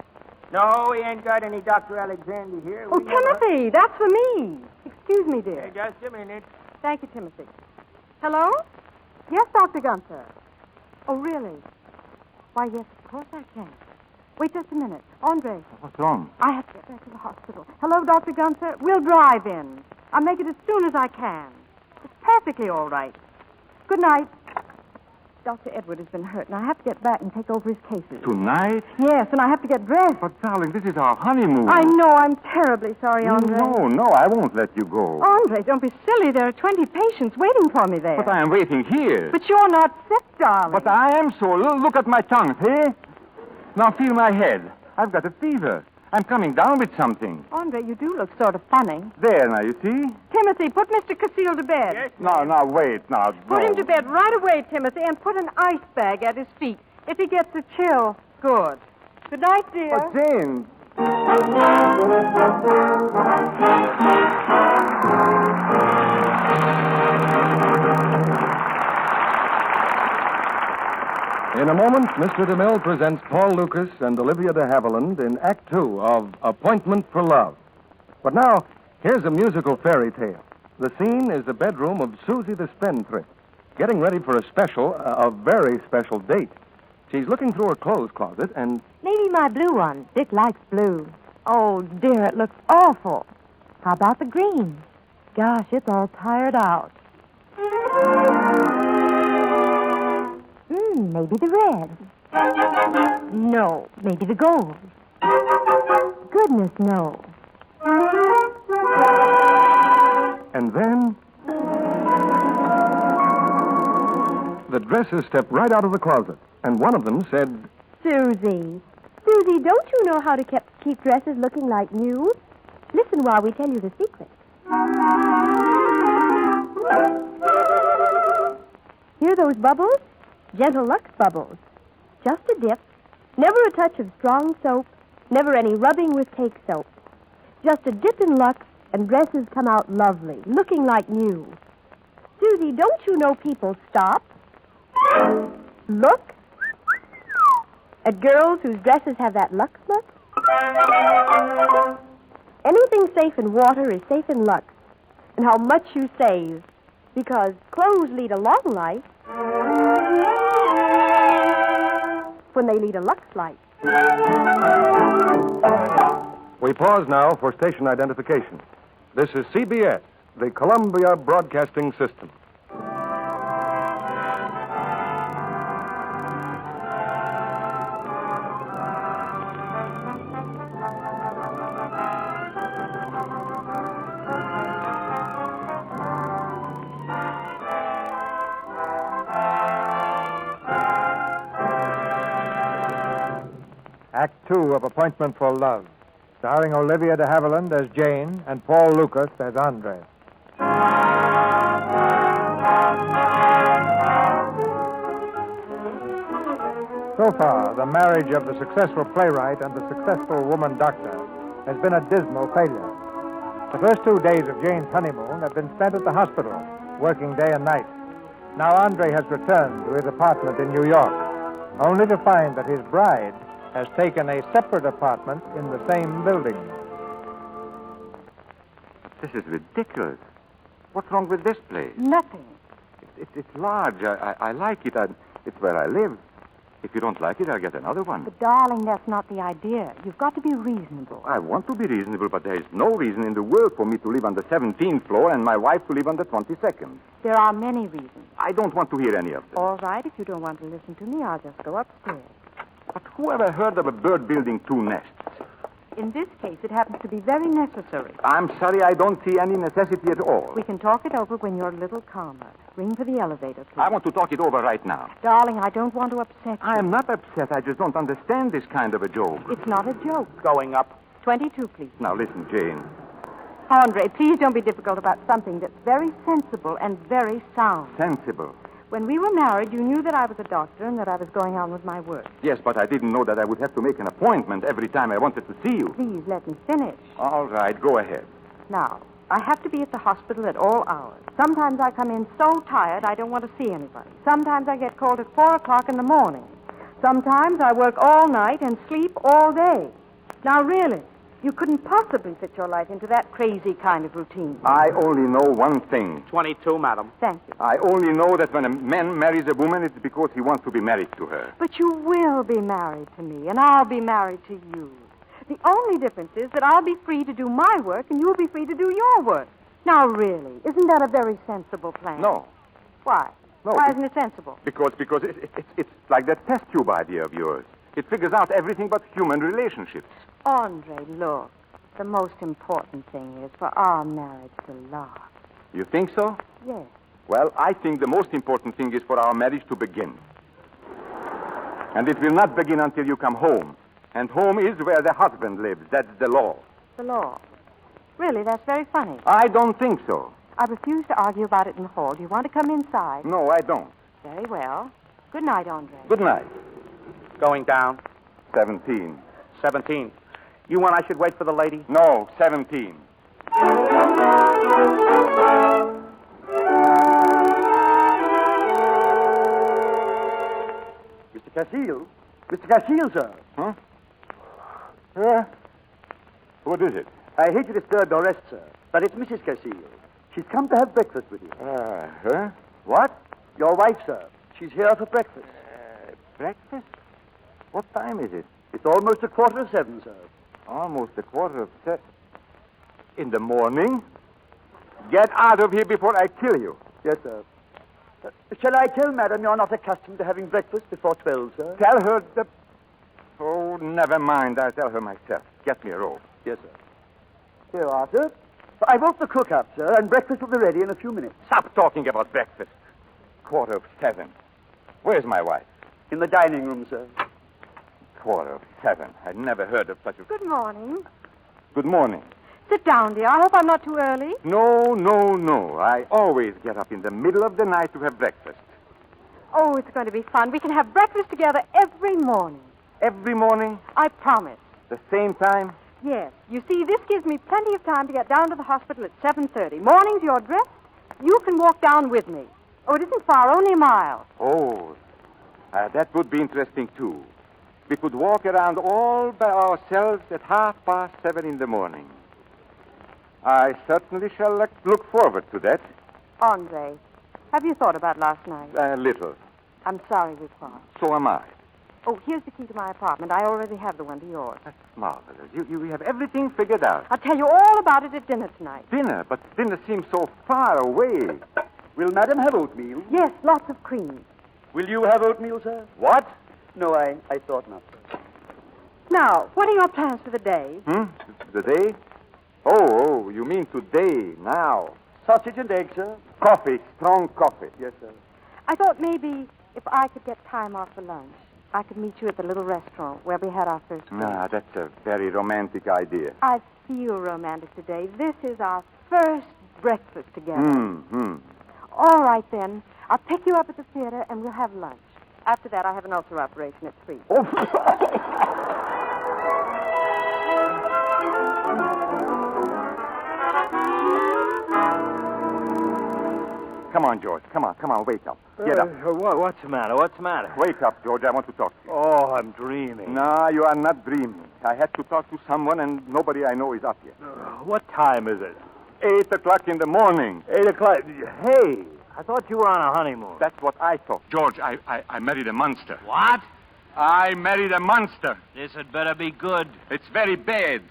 [SPEAKER 6] No, we ain't got any Dr. Alexander here.
[SPEAKER 4] Oh, Timothy, that's for me. Excuse me, dear.
[SPEAKER 6] Hey, just a minute.
[SPEAKER 4] Thank you, Timothy. Hello? Yes, Dr. Gunther. Oh, really? Why, yes, of course I can. Wait just a minute. Andre.
[SPEAKER 3] What's wrong?
[SPEAKER 4] I have to get back to the hospital. Hello, Dr. Gunther. We'll drive in. I'll make it as soon as I can. It's perfectly all right. Good night. Dr. Edward has been hurt, and I have to get back and take over his cases.
[SPEAKER 3] Tonight?
[SPEAKER 4] Yes, and I have to get dressed.
[SPEAKER 3] But, darling, this is our honeymoon.
[SPEAKER 4] I know. I'm terribly sorry, Andre.
[SPEAKER 3] No, I won't let you go.
[SPEAKER 4] Andre, don't be silly. There are 20 patients waiting for me there.
[SPEAKER 3] But I am waiting here.
[SPEAKER 4] But you're not sick, darling.
[SPEAKER 3] But I am so. Look at my tongue, see? Now feel my head. I've got a fever. I'm coming down with something.
[SPEAKER 4] Andre, you do look sort of funny.
[SPEAKER 3] There, now, you see?
[SPEAKER 4] Timothy, put Mr. Cassile to bed.
[SPEAKER 6] Yes.
[SPEAKER 3] Now, wait, now.
[SPEAKER 4] Put him to bed right away, Timothy, and put an ice bag at his feet. If he gets a chill, good. Good night, dear.
[SPEAKER 3] But, Jane.
[SPEAKER 1] In a moment, Mr. DeMille presents Paul Lucas and Olivia de Havilland in Act Two of Appointment for Love. But now, here's a musical fairy tale. The scene is the bedroom of Susie the Spendthrift, getting ready for a very special date. She's looking through her clothes closet and...
[SPEAKER 9] Maybe my blue one. Dick likes blue. Oh, dear, it looks awful. How about the green? Gosh, it's all tired out. Maybe the red. No, maybe the gold. Goodness, no.
[SPEAKER 1] And then... the dresses stepped right out of the closet, and one of them said...
[SPEAKER 7] Susie, don't you know how to keep dresses looking like new? Listen while we tell you the secret. Hear those bubbles? Gentle Lux bubbles. Just a dip. Never a touch of strong soap. Never any rubbing with cake soap. Just a dip in Lux, and dresses come out lovely, looking like new. Susie, don't you know people stop? Look at girls whose dresses have that Lux look. Anything safe in water is safe in Lux. And how much you save. Because clothes lead a long life when they lead a Lux life.
[SPEAKER 1] We pause now for station identification. This is CBS, the Columbia Broadcasting System.
[SPEAKER 2] Act Two of Appointment for Love, starring Olivia de Havilland as Jane and Paul Lucas as Andre. So far, the marriage of the successful playwright and the successful woman doctor has been a dismal failure. The first 2 days of Jane's honeymoon have been spent at the hospital, working day and night. Now Andre has returned to his apartment in New York, only to find that his bride has taken a separate apartment in the same building.
[SPEAKER 3] This is ridiculous. What's wrong with this place?
[SPEAKER 4] Nothing.
[SPEAKER 3] It's large. I like it. It's where I live. If you don't like it, I'll get another one.
[SPEAKER 4] But, darling, that's not the idea. You've got to be reasonable.
[SPEAKER 3] I want to be reasonable, but there is no reason in the world for me to live on the 17th floor and my wife to live on the 22nd.
[SPEAKER 4] There are many reasons.
[SPEAKER 3] I don't want to hear any of them.
[SPEAKER 4] All right, if you don't want to listen to me, I'll just go upstairs.
[SPEAKER 3] But who ever heard of a bird building two nests?
[SPEAKER 4] In this case, it happens to be very necessary.
[SPEAKER 3] I'm sorry, I don't see any necessity at all.
[SPEAKER 4] We can talk it over when you're a little calmer. Ring for the elevator, please.
[SPEAKER 3] I want to talk it over right now.
[SPEAKER 4] Darling, I don't want to upset you.
[SPEAKER 3] I am not upset. I just don't understand this kind of a joke.
[SPEAKER 4] It's not a joke.
[SPEAKER 6] Going up.
[SPEAKER 4] 22, please.
[SPEAKER 3] Now, listen, Jane.
[SPEAKER 4] Andre, please don't be difficult about something that's very sensible and very sound.
[SPEAKER 3] Sensible.
[SPEAKER 4] When we were married, you knew that I was a doctor and that I was going on with my work.
[SPEAKER 3] Yes, but I didn't know that I would have to make an appointment every time I wanted to see you.
[SPEAKER 4] Please let me finish.
[SPEAKER 3] All right, go ahead.
[SPEAKER 4] Now, I have to be at the hospital at all hours. Sometimes I come in so tired I don't want to see anybody. Sometimes I get called at 4 o'clock in the morning. Sometimes I work all night and sleep all day. Now, really, you couldn't possibly fit your life into that crazy kind of routine.
[SPEAKER 3] I only know one thing.
[SPEAKER 6] 22, madam.
[SPEAKER 4] Thank you.
[SPEAKER 3] I only know that when a man marries a woman, it's because he wants to be married to her.
[SPEAKER 4] But you will be married to me, and I'll be married to you. The only difference is that I'll be free to do my work, and you'll be free to do your work. Now, really, isn't that a very sensible plan?
[SPEAKER 3] No.
[SPEAKER 4] Why?
[SPEAKER 3] No.
[SPEAKER 4] Why isn't it sensible?
[SPEAKER 3] Because it's like that test tube idea of yours. It figures out everything but human relationships.
[SPEAKER 4] Andre, look. The most important thing is for our marriage to last.
[SPEAKER 3] You think so?
[SPEAKER 4] Yes.
[SPEAKER 3] Well, I think the most important thing is for our marriage to begin. And it will not begin until you come home. And home is where the husband lives. That's the law.
[SPEAKER 4] The law. Really, that's very funny.
[SPEAKER 3] I don't think so.
[SPEAKER 4] I refuse to argue about it in the hall. Do you want to come inside?
[SPEAKER 3] No, I don't.
[SPEAKER 4] Very well. Good night, Andre.
[SPEAKER 3] Good night.
[SPEAKER 6] Going down.
[SPEAKER 3] 17.
[SPEAKER 6] 17. You want I should wait for the lady?
[SPEAKER 3] No, 17.
[SPEAKER 11] Mr. Castile? Mr. Castile, sir.
[SPEAKER 3] Huh? What is it?
[SPEAKER 11] I hate to disturb your rest, sir, but it's Mrs. Castile. She's come to have breakfast with you.
[SPEAKER 3] Her?
[SPEAKER 11] What? Your wife, sir. She's here for breakfast.
[SPEAKER 3] Breakfast? What time is it?
[SPEAKER 11] It's almost 7:15, sir.
[SPEAKER 3] Almost 7:15. In the morning? Get out of here before I kill you.
[SPEAKER 11] Yes, sir. Shall I tell Madam you're not accustomed to having breakfast before 12, sir?
[SPEAKER 3] Tell her the... Oh, never mind. I'll tell her myself. Get me a robe.
[SPEAKER 11] Yes, sir. Here you are, sir. I woke the cook up, sir, and breakfast will be ready in a few minutes.
[SPEAKER 3] Stop talking about breakfast. 7:15. Where's my wife?
[SPEAKER 11] In the dining room, sir.
[SPEAKER 3] 7:15. I'd never heard of such a...
[SPEAKER 4] Good morning.
[SPEAKER 3] Good morning.
[SPEAKER 4] Sit down, dear. I hope I'm not too early.
[SPEAKER 3] No. I always get up in the middle of the night to have breakfast.
[SPEAKER 4] Oh, it's going to be fun. We can have breakfast together every morning.
[SPEAKER 3] Every morning?
[SPEAKER 4] I promise.
[SPEAKER 3] The same time?
[SPEAKER 4] Yes. You see, this gives me plenty of time to get down to the hospital at 7:30. Mornings, you're dressed. You can walk down with me. Oh, it isn't far, only a mile.
[SPEAKER 3] Oh, that would be interesting, too. We could walk around all by ourselves at 7:30 in the morning. I certainly shall look forward to that.
[SPEAKER 4] Andre, have you thought about last night?
[SPEAKER 3] A little.
[SPEAKER 4] I'm sorry we quarreled.
[SPEAKER 3] So am I.
[SPEAKER 4] Oh, here's the key to my apartment. I already have the one to yours.
[SPEAKER 3] That's marvelous. You have everything figured out.
[SPEAKER 4] I'll tell you all about it at dinner tonight.
[SPEAKER 3] Dinner? But dinner seems so far away.
[SPEAKER 11] Will Madam have oatmeal?
[SPEAKER 4] Yes, lots of cream.
[SPEAKER 11] Will you have oatmeal, sir?
[SPEAKER 3] What?
[SPEAKER 11] No, I thought not, sir.
[SPEAKER 4] Now, what are your plans for the day?
[SPEAKER 3] The day? Oh, you mean today, now.
[SPEAKER 11] Sausage and egg, sir.
[SPEAKER 3] Coffee, strong coffee.
[SPEAKER 11] Yes, sir.
[SPEAKER 4] I thought maybe if I could get time off for lunch, I could meet you at the little restaurant where we had our first date.
[SPEAKER 3] Ah, that's a very romantic idea.
[SPEAKER 4] I feel romantic today. This is our first breakfast together. All right, then. I'll pick you up at the theater, and we'll have lunch. After that, I have an ulcer operation at 3.
[SPEAKER 3] Come on, George. Come on, wake up. Get up.
[SPEAKER 5] What's the matter?
[SPEAKER 3] Wake up, George. I want to talk to you.
[SPEAKER 5] Oh, I'm dreaming.
[SPEAKER 3] No, you are not dreaming. I had to talk to someone, and nobody I know is up yet.
[SPEAKER 5] What time is it?
[SPEAKER 3] 8 o'clock in the morning.
[SPEAKER 5] 8 o'clock. Hey, I thought you were on a honeymoon.
[SPEAKER 3] That's what I thought. George, I married a monster.
[SPEAKER 5] What?
[SPEAKER 3] I married a monster.
[SPEAKER 5] This had better be good.
[SPEAKER 3] It's very bad.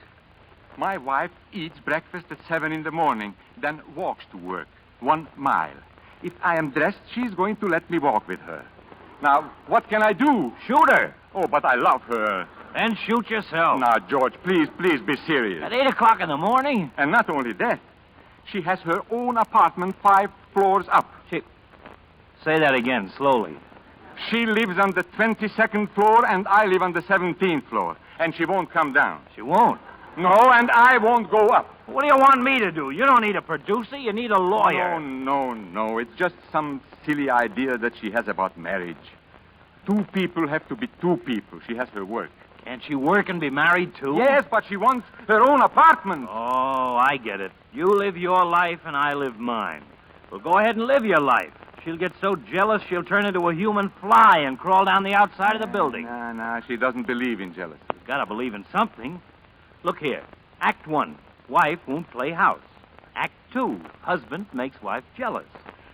[SPEAKER 3] My wife eats breakfast at 7 in the morning, then walks to work, 1 mile. If I am dressed, she's going to let me walk with her. Now, what can I do?
[SPEAKER 5] Shoot her.
[SPEAKER 3] Oh, but I love her.
[SPEAKER 5] Then shoot yourself.
[SPEAKER 3] Now, George, please be serious.
[SPEAKER 5] At 8 o'clock in the morning?
[SPEAKER 3] And not only that, she has her own apartment 5 floors up.
[SPEAKER 5] Say that again, slowly.
[SPEAKER 3] She lives on the 22nd floor, and I live on the 17th floor. And she won't come down.
[SPEAKER 5] She won't?
[SPEAKER 3] No, and I won't go up.
[SPEAKER 5] What do you want me to do? You don't need a producer. You need a lawyer.
[SPEAKER 3] No. It's just some silly idea that she has about marriage. 2 people have to be 2 people. She has her work.
[SPEAKER 5] Can't she work and be married, too?
[SPEAKER 3] Yes, but she wants her own apartment.
[SPEAKER 5] Oh, I get it. You live your life, and I live mine. Well, go ahead and live your life. She'll get so jealous she'll turn into a human fly and crawl down the outside of the building.
[SPEAKER 3] No, she doesn't believe in jealousy.
[SPEAKER 5] You've got to believe in something. Look here. Act 1, wife won't play house. Act 2, husband makes wife jealous.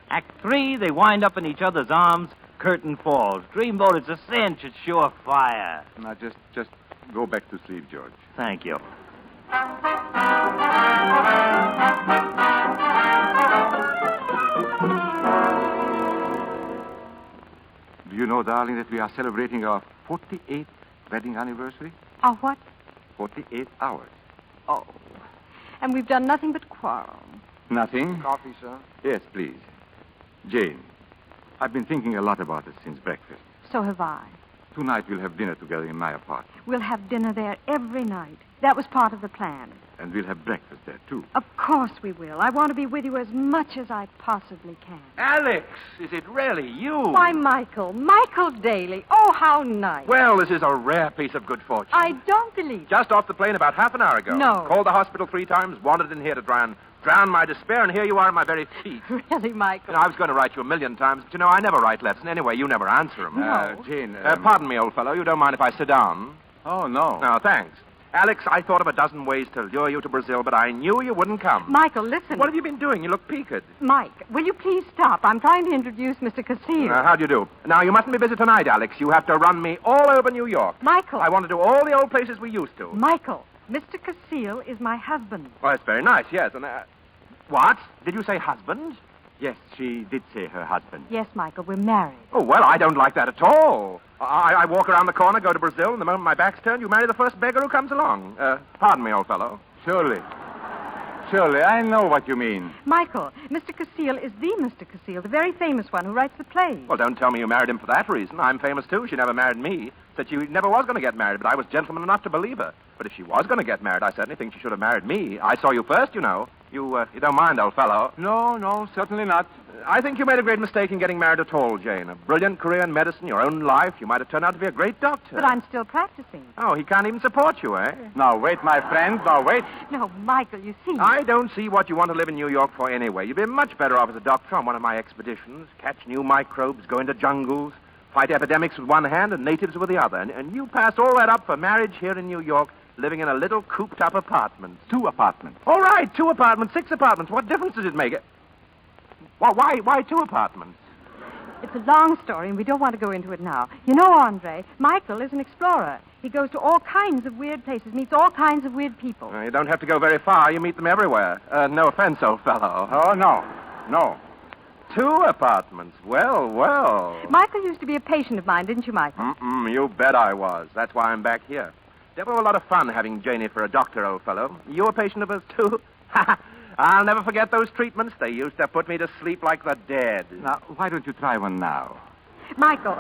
[SPEAKER 5] Act 3, they wind up in each other's arms, curtain falls. Dreamboat, it's a cinch, it's sure fire.
[SPEAKER 3] Now, just go back to sleep, George.
[SPEAKER 5] Thank you.
[SPEAKER 3] Do you know, darling, that we are celebrating our 48th wedding anniversary?
[SPEAKER 4] Oh, what?
[SPEAKER 3] 48 hours.
[SPEAKER 4] Oh. And we've done nothing but quarrel.
[SPEAKER 3] Nothing?
[SPEAKER 11] Coffee, sir?
[SPEAKER 3] Yes, please. Jane, I've been thinking a lot about it since breakfast.
[SPEAKER 4] So have I.
[SPEAKER 3] Tonight we'll have dinner together in my apartment.
[SPEAKER 4] We'll have dinner there every night. That was part of the plan.
[SPEAKER 3] And we'll have breakfast there, too.
[SPEAKER 4] Of course we will. I want to be with you as much as I possibly can.
[SPEAKER 6] Alex, is it really you?
[SPEAKER 4] Why, Michael Daly. Oh, how nice.
[SPEAKER 6] Well, this is a rare piece of good fortune.
[SPEAKER 4] I don't believe it.
[SPEAKER 6] Just off the plane about half an hour ago.
[SPEAKER 4] No.
[SPEAKER 6] Called the hospital 3 times, wandered in here to try and drown my despair, and here you are at my very feet.
[SPEAKER 4] Really, Michael?
[SPEAKER 6] I was going to write you 1,000,000 times, but I never write letters. And anyway, you never answer them.
[SPEAKER 4] No.
[SPEAKER 3] Jane...
[SPEAKER 6] pardon me, old fellow. You don't mind if I sit down?
[SPEAKER 3] Oh, no.
[SPEAKER 6] No, thanks. Alex, I thought of a dozen ways to lure you to Brazil, but I knew you wouldn't come.
[SPEAKER 4] Michael, listen.
[SPEAKER 6] What have you been doing? You look peaked.
[SPEAKER 4] Mike, will you please stop? I'm trying to introduce Mr. Casile.
[SPEAKER 6] How do you do? Now, you mustn't be busy tonight, Alex. You have to run me all over New York.
[SPEAKER 4] Michael.
[SPEAKER 6] I want to do all the old places we used to.
[SPEAKER 4] Michael, Mr. Casile is my husband.
[SPEAKER 6] Oh, that's very nice, yes. And, what? Did you say husband?
[SPEAKER 3] Yes, she did say her husband.
[SPEAKER 4] Yes, Michael, we're married.
[SPEAKER 6] Oh, well, I don't like that at all. I walk around the corner, go to Brazil, and the moment my back's turned, you marry the first beggar who comes along. Pardon me, old fellow.
[SPEAKER 3] Surely, I know what you mean.
[SPEAKER 4] Michael, Mr. Casile is the Mr. Casile, the very famous one who writes the plays.
[SPEAKER 6] Well, don't tell me you married him for that reason. I'm famous, too. She never married me. Said she never was going to get married, but I was gentleman enough to believe her. But if she was going to get married, I certainly think she should have married me. I saw you first, you know. You don't mind, old fellow?
[SPEAKER 3] No, certainly not.
[SPEAKER 6] I think you made a great mistake in getting married at all, Jane. A brilliant career in medicine, your own life. You might have turned out to be a great doctor.
[SPEAKER 4] But I'm still practicing.
[SPEAKER 6] Oh, he can't even support you, eh?
[SPEAKER 3] Now, wait, my friend. Now, wait.
[SPEAKER 4] No, Michael, you see.
[SPEAKER 6] I don't see what you want to live in New York for anyway. You'd be much better off as a doctor on one of my expeditions. Catch new microbes, go into jungles, fight epidemics with one hand and natives with the other. And you pass all that up for marriage here in New York, living in a little cooped-up apartment.
[SPEAKER 3] 2 apartments.
[SPEAKER 6] All right, 2 apartments, 6 apartments. What difference does it make? Well, why 2 apartments?
[SPEAKER 4] It's a long story, and we don't want to go into it now. You know, Andre, Michael is an explorer. He goes to all kinds of weird places, meets all kinds of weird people.
[SPEAKER 6] You don't have to go very far. You meet them everywhere. No offense, old fellow.
[SPEAKER 3] Oh, no.
[SPEAKER 6] 2 apartments. Well.
[SPEAKER 4] Michael used to be a patient of mine, didn't you, Michael?
[SPEAKER 6] You bet I was. That's why I'm back here. Devil a lot of fun having Janie for a doctor, old fellow. You a patient of hers, too? I'll never forget those treatments. They used to put me to sleep like the dead.
[SPEAKER 3] Now, why don't you try one now?
[SPEAKER 4] Michael,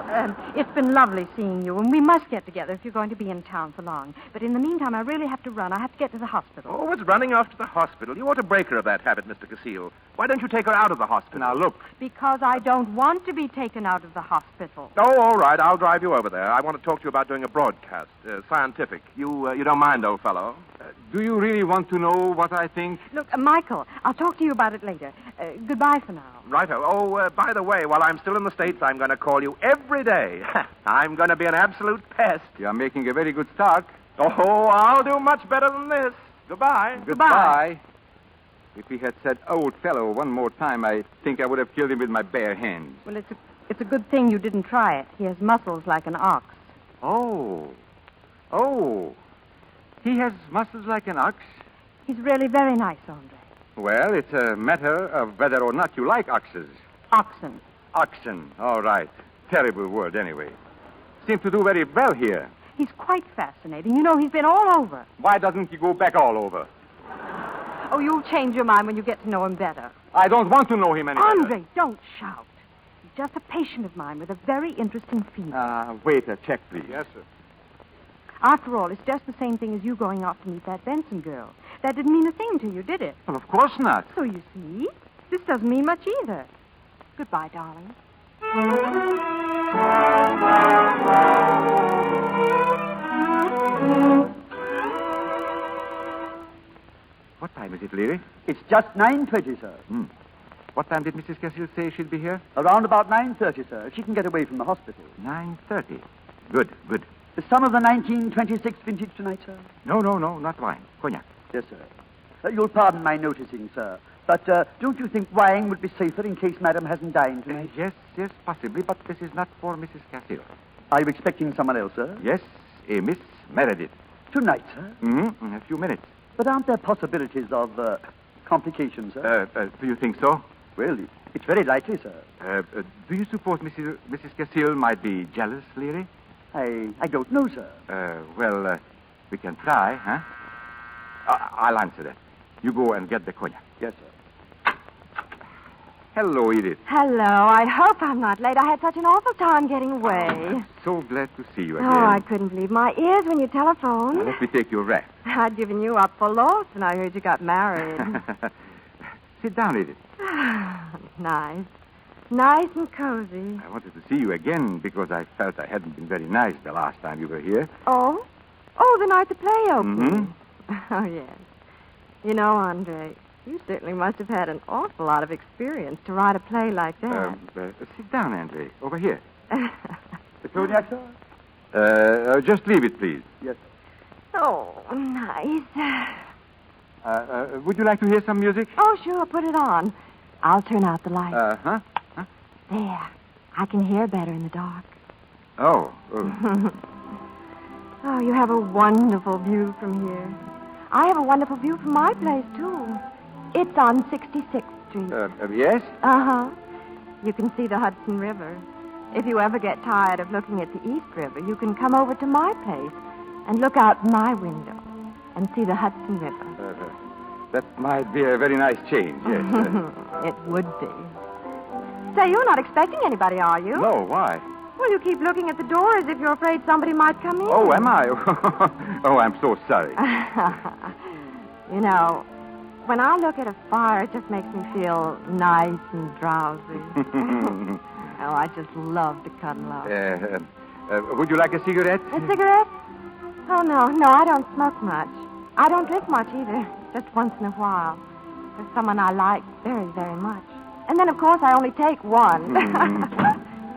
[SPEAKER 4] it's been lovely seeing you, and we must get together if you're going to be in town for long. But in the meantime, I really have to run. I have to get to the hospital.
[SPEAKER 6] Oh, what's running off to the hospital? You ought to break her of that habit, Mr. Casile. Why don't you take her out of the hospital?
[SPEAKER 3] Now, look.
[SPEAKER 4] Because I don't want to be taken out of the hospital.
[SPEAKER 6] Oh, all right. I'll drive you over there. I want to talk to you about doing a broadcast, scientific. You don't mind, old fellow?
[SPEAKER 3] Do you really want to know what I think?
[SPEAKER 4] Look, Michael, I'll talk to you about it later. Goodbye for now.
[SPEAKER 6] Righto. Oh, by the way, while I'm still in the States, I'm going to call you every day. I'm going to be an absolute pest.
[SPEAKER 3] You're making a very good start.
[SPEAKER 6] Oh, I'll do much better than this. Goodbye.
[SPEAKER 3] Goodbye. If he had said old fellow one more time, I think I would have killed him with my bare hands.
[SPEAKER 4] Well, it's a good thing you didn't try it. He has muscles like an ox.
[SPEAKER 3] Oh. He has muscles like an ox.
[SPEAKER 4] He's really very nice, Andre.
[SPEAKER 3] Well, it's a matter of whether or not you like oxes.
[SPEAKER 4] Oxen.
[SPEAKER 3] Oxen. All right. Terrible word, anyway. Seems to do very well here.
[SPEAKER 4] He's quite fascinating. You know, he's been all over.
[SPEAKER 3] Why doesn't he go back all over?
[SPEAKER 4] Oh, you'll change your mind when you get to know him better.
[SPEAKER 3] I don't want to know him any better.
[SPEAKER 4] Andre, don't shout. He's just a patient of mine with a very interesting fever.
[SPEAKER 3] Waiter, check, please.
[SPEAKER 2] Yes, sir.
[SPEAKER 4] After all, it's just the same thing as you going off to meet that Benson girl. That didn't mean a thing to you, did it?
[SPEAKER 3] Well, of course not.
[SPEAKER 4] So you see, this doesn't mean much either. Goodbye, darling.
[SPEAKER 3] What time is it, Leary?
[SPEAKER 11] It's just 9:20, sir.
[SPEAKER 3] What time did Mrs. Cassil say she'd be here?
[SPEAKER 11] Around about 9:30, sir. She can get away from the hospital.
[SPEAKER 3] 9:30. Good.
[SPEAKER 11] Some of the 1926 vintage tonight, sir?
[SPEAKER 3] No, not wine. Cognac.
[SPEAKER 11] Yes, sir. You'll pardon my noticing, sir. But don't you think wine would be safer in case Madam hasn't dined tonight?
[SPEAKER 3] Yes, possibly, but this is not for Mrs. Cassil.
[SPEAKER 11] Are you expecting someone else, sir?
[SPEAKER 3] Yes, a Miss Meredith.
[SPEAKER 11] Tonight, sir?
[SPEAKER 3] In a few minutes.
[SPEAKER 11] But aren't there possibilities of complications, sir?
[SPEAKER 3] Do you think so?
[SPEAKER 11] Well, it's very likely, sir.
[SPEAKER 3] Do you suppose Mrs. Cassil might be jealous, Leary?
[SPEAKER 11] I don't know, sir.
[SPEAKER 3] Well, we can try, huh? I'll answer that. You go and get the cognac.
[SPEAKER 11] Yes, sir.
[SPEAKER 3] Hello, Edith.
[SPEAKER 4] Hello. I hope I'm not late. I had such an awful time getting away.
[SPEAKER 3] I'm so glad to see you again.
[SPEAKER 4] Oh, I couldn't believe my ears when you telephoned.
[SPEAKER 3] Now, let me take your wrap.
[SPEAKER 4] I'd given you up for lost when I heard you got married.
[SPEAKER 3] Sit down, Edith.
[SPEAKER 4] Nice. Nice and cozy.
[SPEAKER 3] I wanted to see you again because I felt I hadn't been very nice the last time you were here.
[SPEAKER 4] Oh? Oh, the night the play opened.
[SPEAKER 3] Mm-hmm.
[SPEAKER 4] Oh, yes. You know, Andre, you certainly must have had an awful lot of experience to write a play like that.
[SPEAKER 3] Sit down, Andre. Over here.
[SPEAKER 11] The cognac, sir?
[SPEAKER 3] Just leave it, please.
[SPEAKER 11] Yes, sir.
[SPEAKER 4] Oh, nice.
[SPEAKER 3] Would you like to hear some music?
[SPEAKER 4] Oh, sure. Put it on. I'll turn out the light.
[SPEAKER 3] Huh?
[SPEAKER 4] There. I can hear better in the dark.
[SPEAKER 3] Oh.
[SPEAKER 4] Oh, you have a wonderful view from here. I have a wonderful view from my place, too. It's on 66th Street.
[SPEAKER 3] Yes?
[SPEAKER 4] Uh-huh. You can see the Hudson River. If you ever get tired of looking at the East River, you can come over to my place and look out my window and see the Hudson River.
[SPEAKER 3] That might be a very nice change, yes.
[SPEAKER 4] It would be. Say, you're not expecting anybody, are you?
[SPEAKER 3] No, why?
[SPEAKER 4] Well, you keep looking at the door as if you're afraid somebody might come in.
[SPEAKER 3] Oh, am I? Oh, I'm so sorry.
[SPEAKER 4] You know, when I look at a fire, it just makes me feel nice and drowsy. Oh, I just love to cuddle up.
[SPEAKER 3] Would you like a cigarette?
[SPEAKER 4] A cigarette? Oh, no, I don't smoke much. I don't drink much either, just once in a while. With someone I like very, very much. And then, of course, I only take one.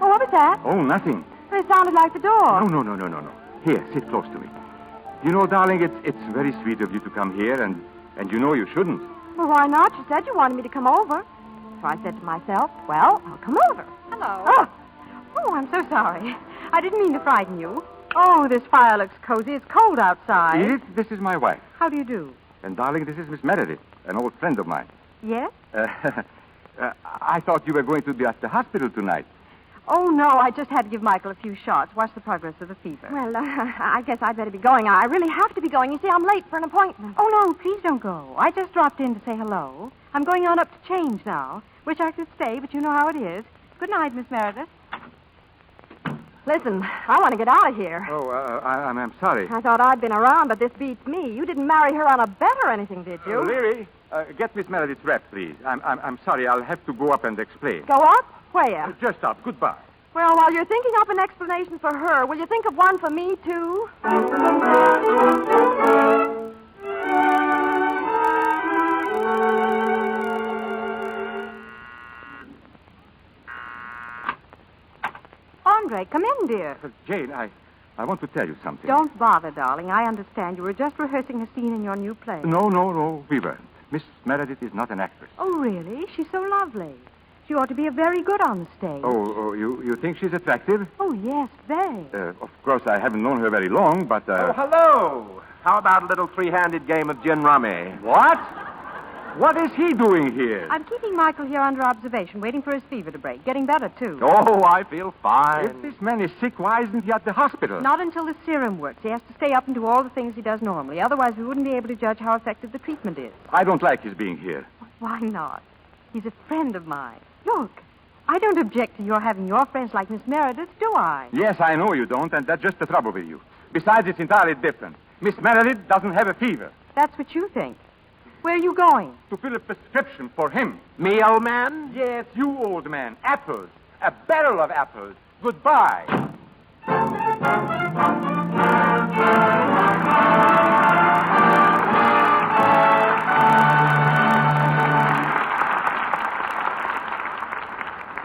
[SPEAKER 4] Oh, what was that?
[SPEAKER 3] Oh, nothing.
[SPEAKER 4] It sounded like the door.
[SPEAKER 3] No. Here, sit close to me. You know, darling, it's very sweet of you to come here, and you know you shouldn't.
[SPEAKER 4] Well, why not? You said you wanted me to come over. So I said to myself, well, I'll come over. Hello. Oh, I'm so sorry. I didn't mean to frighten you. Oh, this fire looks cozy. It's cold outside.
[SPEAKER 3] Edith, this is my wife.
[SPEAKER 4] How do you do?
[SPEAKER 3] And, darling, this is Miss Meredith, an old friend of mine.
[SPEAKER 4] Yes?
[SPEAKER 3] I thought you were going to be at the hospital tonight.
[SPEAKER 4] Oh, no, I just had to give Michael a few shots, watch the progress of the fever. Well, I guess I'd better be going. I really have to be going. You see, I'm late for an appointment. Oh, no, please don't go. I just dropped in to say hello. I'm going on up to change now. Wish I could stay, but you know how it is. Good night, Miss Meredith. Listen, I want to get out of here.
[SPEAKER 3] Oh, I'm sorry.
[SPEAKER 4] I thought I'd been around, but this beats me. You didn't marry her on a bet or anything, did you?
[SPEAKER 3] Leary, get Miss Meredith's wrap, please. I'm sorry. I'll have to go up and explain.
[SPEAKER 4] Go up? Where?
[SPEAKER 3] Just up. Goodbye.
[SPEAKER 4] Well, while you're thinking up an explanation for her, will you think of one for me, too? Andre, come in, dear.
[SPEAKER 3] Jane, I want to tell you something.
[SPEAKER 4] Don't bother, darling. I understand. You were just rehearsing a scene in your new play.
[SPEAKER 3] No, we weren't. Miss Meredith is not an actress.
[SPEAKER 4] Oh, really? She's so lovely. She ought to be very good on the stage.
[SPEAKER 3] Oh, you think she's attractive?
[SPEAKER 4] Oh, yes, very.
[SPEAKER 3] Of course, I haven't known her very long, but...
[SPEAKER 6] Oh, hello. How about a little three-handed game of gin rummy?
[SPEAKER 3] What? What is he doing here?
[SPEAKER 4] I'm keeping Michael here under observation, waiting for his fever to break. Getting better, too.
[SPEAKER 6] Oh, I feel fine.
[SPEAKER 3] If this man is sick, why isn't he at the hospital?
[SPEAKER 4] Not until the serum works. He has to stay up and do all the things he does normally. Otherwise, we wouldn't be able to judge how effective the treatment is.
[SPEAKER 3] I don't like his being here.
[SPEAKER 4] Why not? He's a friend of mine. Look, I don't object to your having your friends like Miss Meredith, do I?
[SPEAKER 3] Yes, I know you don't, and that's just the trouble with you. Besides, it's entirely different. Miss Meredith doesn't have a fever.
[SPEAKER 4] That's what you think. Where are you going?
[SPEAKER 3] To fill a prescription for him.
[SPEAKER 6] Me, old man?
[SPEAKER 3] Yes, you, old man. Apples. A barrel of apples. Goodbye.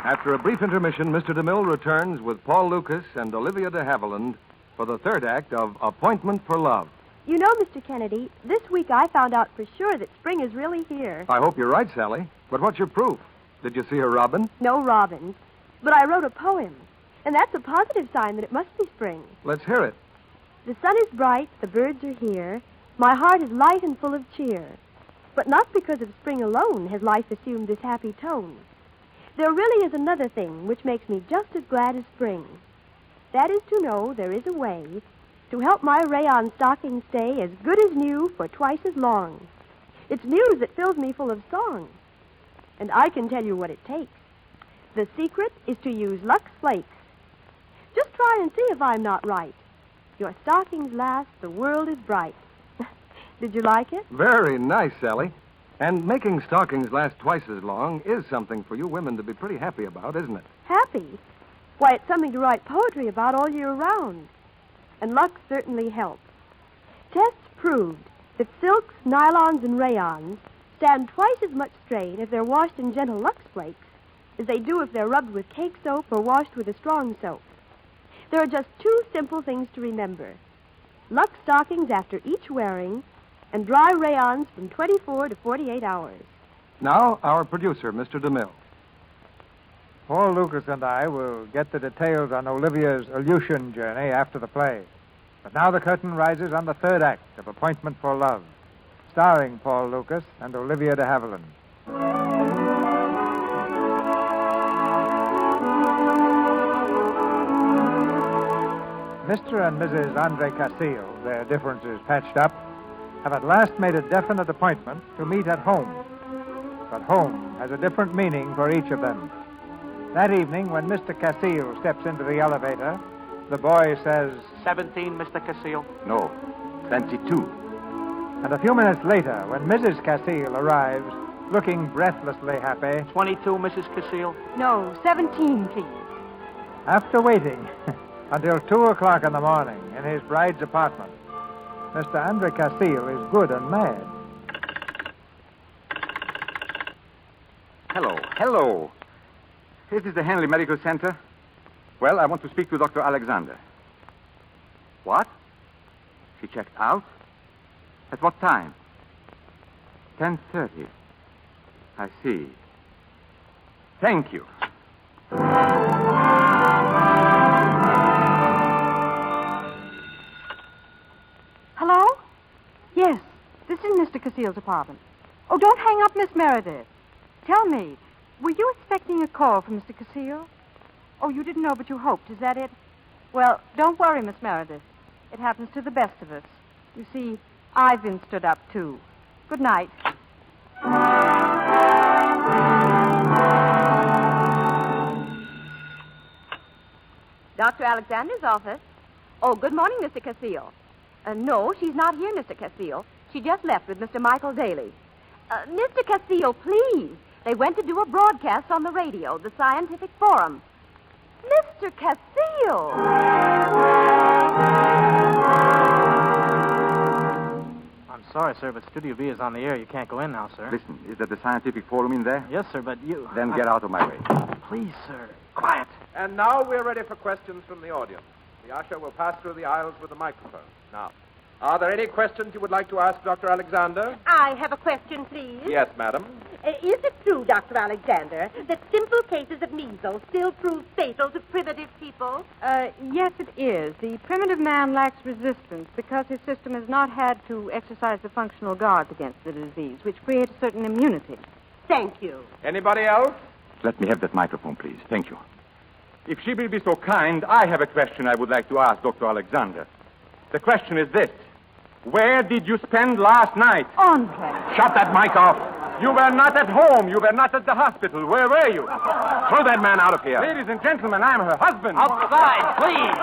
[SPEAKER 1] After a brief intermission, Mr. DeMille returns with Paul Lucas and Olivia de Havilland for the third act of Appointment for Love.
[SPEAKER 7] You know, Mr. Kennedy, this week I found out for sure that spring is really here.
[SPEAKER 1] I hope you're right, Sally. But what's your proof? Did you see a robin?
[SPEAKER 7] No robins. But I wrote a poem, and that's a positive sign that it must be spring.
[SPEAKER 1] Let's hear it.
[SPEAKER 7] The sun is bright, the birds are here. My heart is light and full of cheer. But not because of spring alone has life assumed this happy tone. There really is another thing which makes me just as glad as spring. That is to know there is a way to help my rayon stocking stay as good as new for twice as long. It's news that fills me full of song. And I can tell you what it takes. The secret is to use Lux Flakes. Just try and see if I'm not right. Your stockings last, the world is bright. Did you like it?
[SPEAKER 1] Very nice, Sally. And making stockings last twice as long is something for you women to be pretty happy about, isn't it?
[SPEAKER 7] Happy? Why, it's something to write poetry about all year round. And Lux certainly helps. Tests proved that silks, nylons, and rayons stand twice as much strain if they're washed in gentle Lux Flakes as they do if they're rubbed with cake soap or washed with a strong soap. There are just two simple things to remember. Lux stockings after each wearing, and dry rayons from 24 to 48 hours.
[SPEAKER 1] Now, our producer, Mr. DeMille.
[SPEAKER 2] Paul Lucas and I will get the details on Olivia's Aleutian journey after the play. But now the curtain rises on the third act of Appointment for Love, starring Paul Lucas and Olivia de Havilland. Mr. and Mrs. Andre Castillo, their differences patched up, have at last made a definite appointment to meet at home. But home has a different meaning for each of them. That evening, when Mr. Castillo steps into the elevator, the boy says,
[SPEAKER 6] 17, Mr. Castillo.
[SPEAKER 3] No, 22.
[SPEAKER 2] And a few minutes later, when Mrs. Castillo arrives, looking breathlessly happy,
[SPEAKER 6] 22, Mrs. Castillo.
[SPEAKER 4] No, 17, please.
[SPEAKER 2] after waiting until 2 o'clock in the morning in his bride's apartment, Mr. Andre Castillo is good and mad.
[SPEAKER 3] Hello. This is the Henley Medical Center. Well, I want to speak to Dr. Alexander. What? She checked out? At what time? 10:30. I see. Thank you.
[SPEAKER 4] Hello? Yes, this is Mr. Casil's apartment. Oh, don't hang up, Miss Meredith. Tell me, were you expecting a call from Mr. Casil? Oh, you didn't know, but you hoped. Is that it? Well, don't worry, Miss Meredith. It happens to the best of us. You see, I've been stood up, too. Good night.
[SPEAKER 12] Dr. Alexander's office. Oh, good morning, Mr. Casil. No, she's not here, Mr. Casil. She just left with Mr. Michael Daly. Mr. Casil, please. They went to do a broadcast on the radio, the Scientific Forum. Mr. Casil!
[SPEAKER 8] I'm sorry, sir, but Studio B is on the air. You can't go in now, sir.
[SPEAKER 3] Listen, is there the Scientific Forum in there?
[SPEAKER 8] Yes, sir, but you...
[SPEAKER 3] Then get out of my way.
[SPEAKER 8] Please, sir. Quiet.
[SPEAKER 6] And now we're ready for questions from the audience. The usher will pass through the aisles with the microphone. Now, Are there any questions you would like to ask Dr. Alexander?
[SPEAKER 13] I have a question, please.
[SPEAKER 6] Yes, madam.
[SPEAKER 13] Is it true, Dr. Alexander, that simple cases of measles still prove fatal to primitive people?
[SPEAKER 4] Yes, it is. The primitive man lacks resistance because his system has not had to exercise the functional guards against the disease, which creates a certain immunity.
[SPEAKER 13] Thank you.
[SPEAKER 6] Anybody else?
[SPEAKER 3] Let me have that microphone, please. Thank you. If she will be so kind, I have a question I would like to ask Dr. Alexander. The question is this. Where did you spend last night?
[SPEAKER 4] Andre.
[SPEAKER 3] Shut that mic off. You were not at home. You were not at the hospital. Where were you?
[SPEAKER 6] Throw that man out of here.
[SPEAKER 3] Ladies and gentlemen, I'm her husband.
[SPEAKER 5] Outside, please.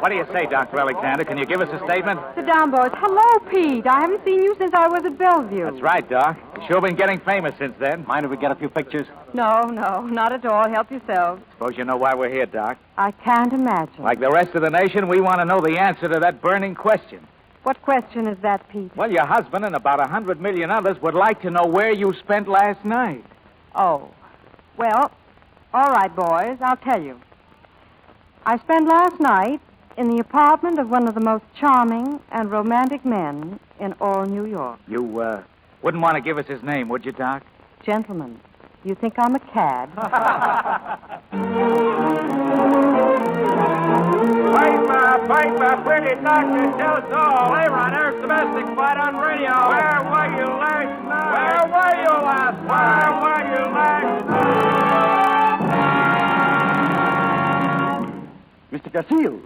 [SPEAKER 2] What do you say, Dr. Alexander? Can you give us a statement?
[SPEAKER 4] Sit down, boys. Hello, Pete. I haven't seen you since I was at Bellevue.
[SPEAKER 2] That's right, Doc. You've sure been getting famous since then. Mind if we get a few pictures?
[SPEAKER 4] No, not at all. Help yourselves.
[SPEAKER 2] Suppose you know why we're here, Doc.
[SPEAKER 4] I can't imagine.
[SPEAKER 2] Like the rest of the nation, we want to know the answer to that burning question.
[SPEAKER 4] What question is that, Pete?
[SPEAKER 2] Well, your husband and about 100 million others would like to know where you spent last night.
[SPEAKER 4] Oh. Well, all right, boys. I'll tell you. I spent last night in the apartment of one of the most charming and romantic men in all New York.
[SPEAKER 2] You, wouldn't want to give us his name, would you, Doc?
[SPEAKER 4] Gentlemen, you think I'm a cad?
[SPEAKER 5] Piper, pretty doctor, tell us all. Hey, Runner, domestic fight on radio. Where were you last night? Where were you last night? Where were you last night?
[SPEAKER 11] Mr. Casille?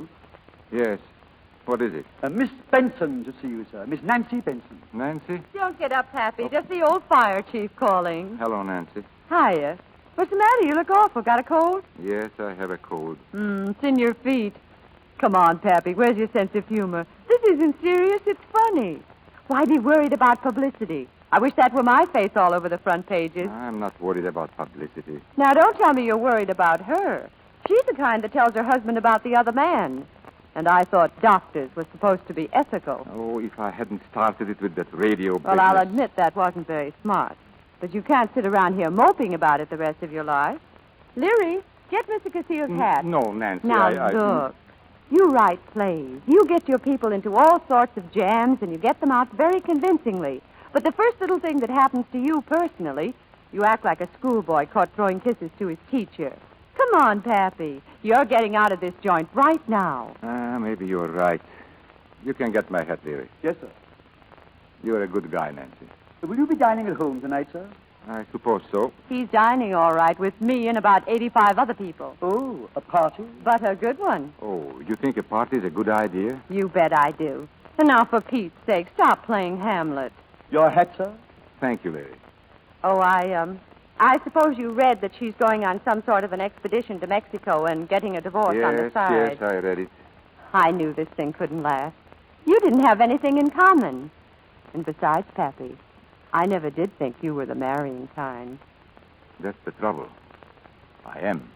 [SPEAKER 3] Yes. What is it?
[SPEAKER 11] Miss Benson to see you, sir. Miss Nancy Benson.
[SPEAKER 3] Nancy?
[SPEAKER 12] Don't get up, Pappy. Just the old fire chief calling.
[SPEAKER 3] Hello, Nancy.
[SPEAKER 12] Hiya. What's the matter? You look awful. Got a cold?
[SPEAKER 3] Yes, I have a cold.
[SPEAKER 12] It's in your feet. Come on, Pappy. Where's your sense of humor? This isn't serious. It's funny. Why be worried about publicity? I wish that were my face all over the front pages.
[SPEAKER 3] I'm not worried about publicity.
[SPEAKER 12] Now, don't tell me you're worried about her. She's the kind that tells her husband about the other man. And I thought doctors were supposed to be ethical.
[SPEAKER 3] Oh, if I hadn't started it with that radio business.
[SPEAKER 12] Well, I'll admit that wasn't very smart. But you can't sit around here moping about it the rest of your life. Leary, get Mr. Casille's hat.
[SPEAKER 3] No, Nancy,
[SPEAKER 12] Now, look. You write plays. You get your people into all sorts of jams, and you get them out very convincingly. But the first little thing that happens to you personally, you act like a schoolboy caught throwing kisses to his teacher. Come on, Pappy. You're getting out of this joint right now.
[SPEAKER 3] Maybe you're right. You can get my hat, Leary.
[SPEAKER 11] Yes, sir.
[SPEAKER 3] You're a good guy, Nancy.
[SPEAKER 11] Will you be dining at home tonight, sir?
[SPEAKER 3] I suppose so.
[SPEAKER 12] He's dining all right with me and about 85 other people.
[SPEAKER 11] Oh, a party?
[SPEAKER 12] But a good one.
[SPEAKER 3] Oh, you think a party's a good idea?
[SPEAKER 12] You bet I do. And now, for Pete's sake, stop playing Hamlet.
[SPEAKER 11] Your hat, sir?
[SPEAKER 3] Thank you, Larry.
[SPEAKER 12] Oh, I suppose you read that she's going on some sort of an expedition to Mexico and getting a divorce on the side.
[SPEAKER 3] Yes, I read it.
[SPEAKER 12] I knew this thing couldn't last. You didn't have anything in common. And besides, Pappy, I never did think you were the marrying kind.
[SPEAKER 3] That's the trouble. I am.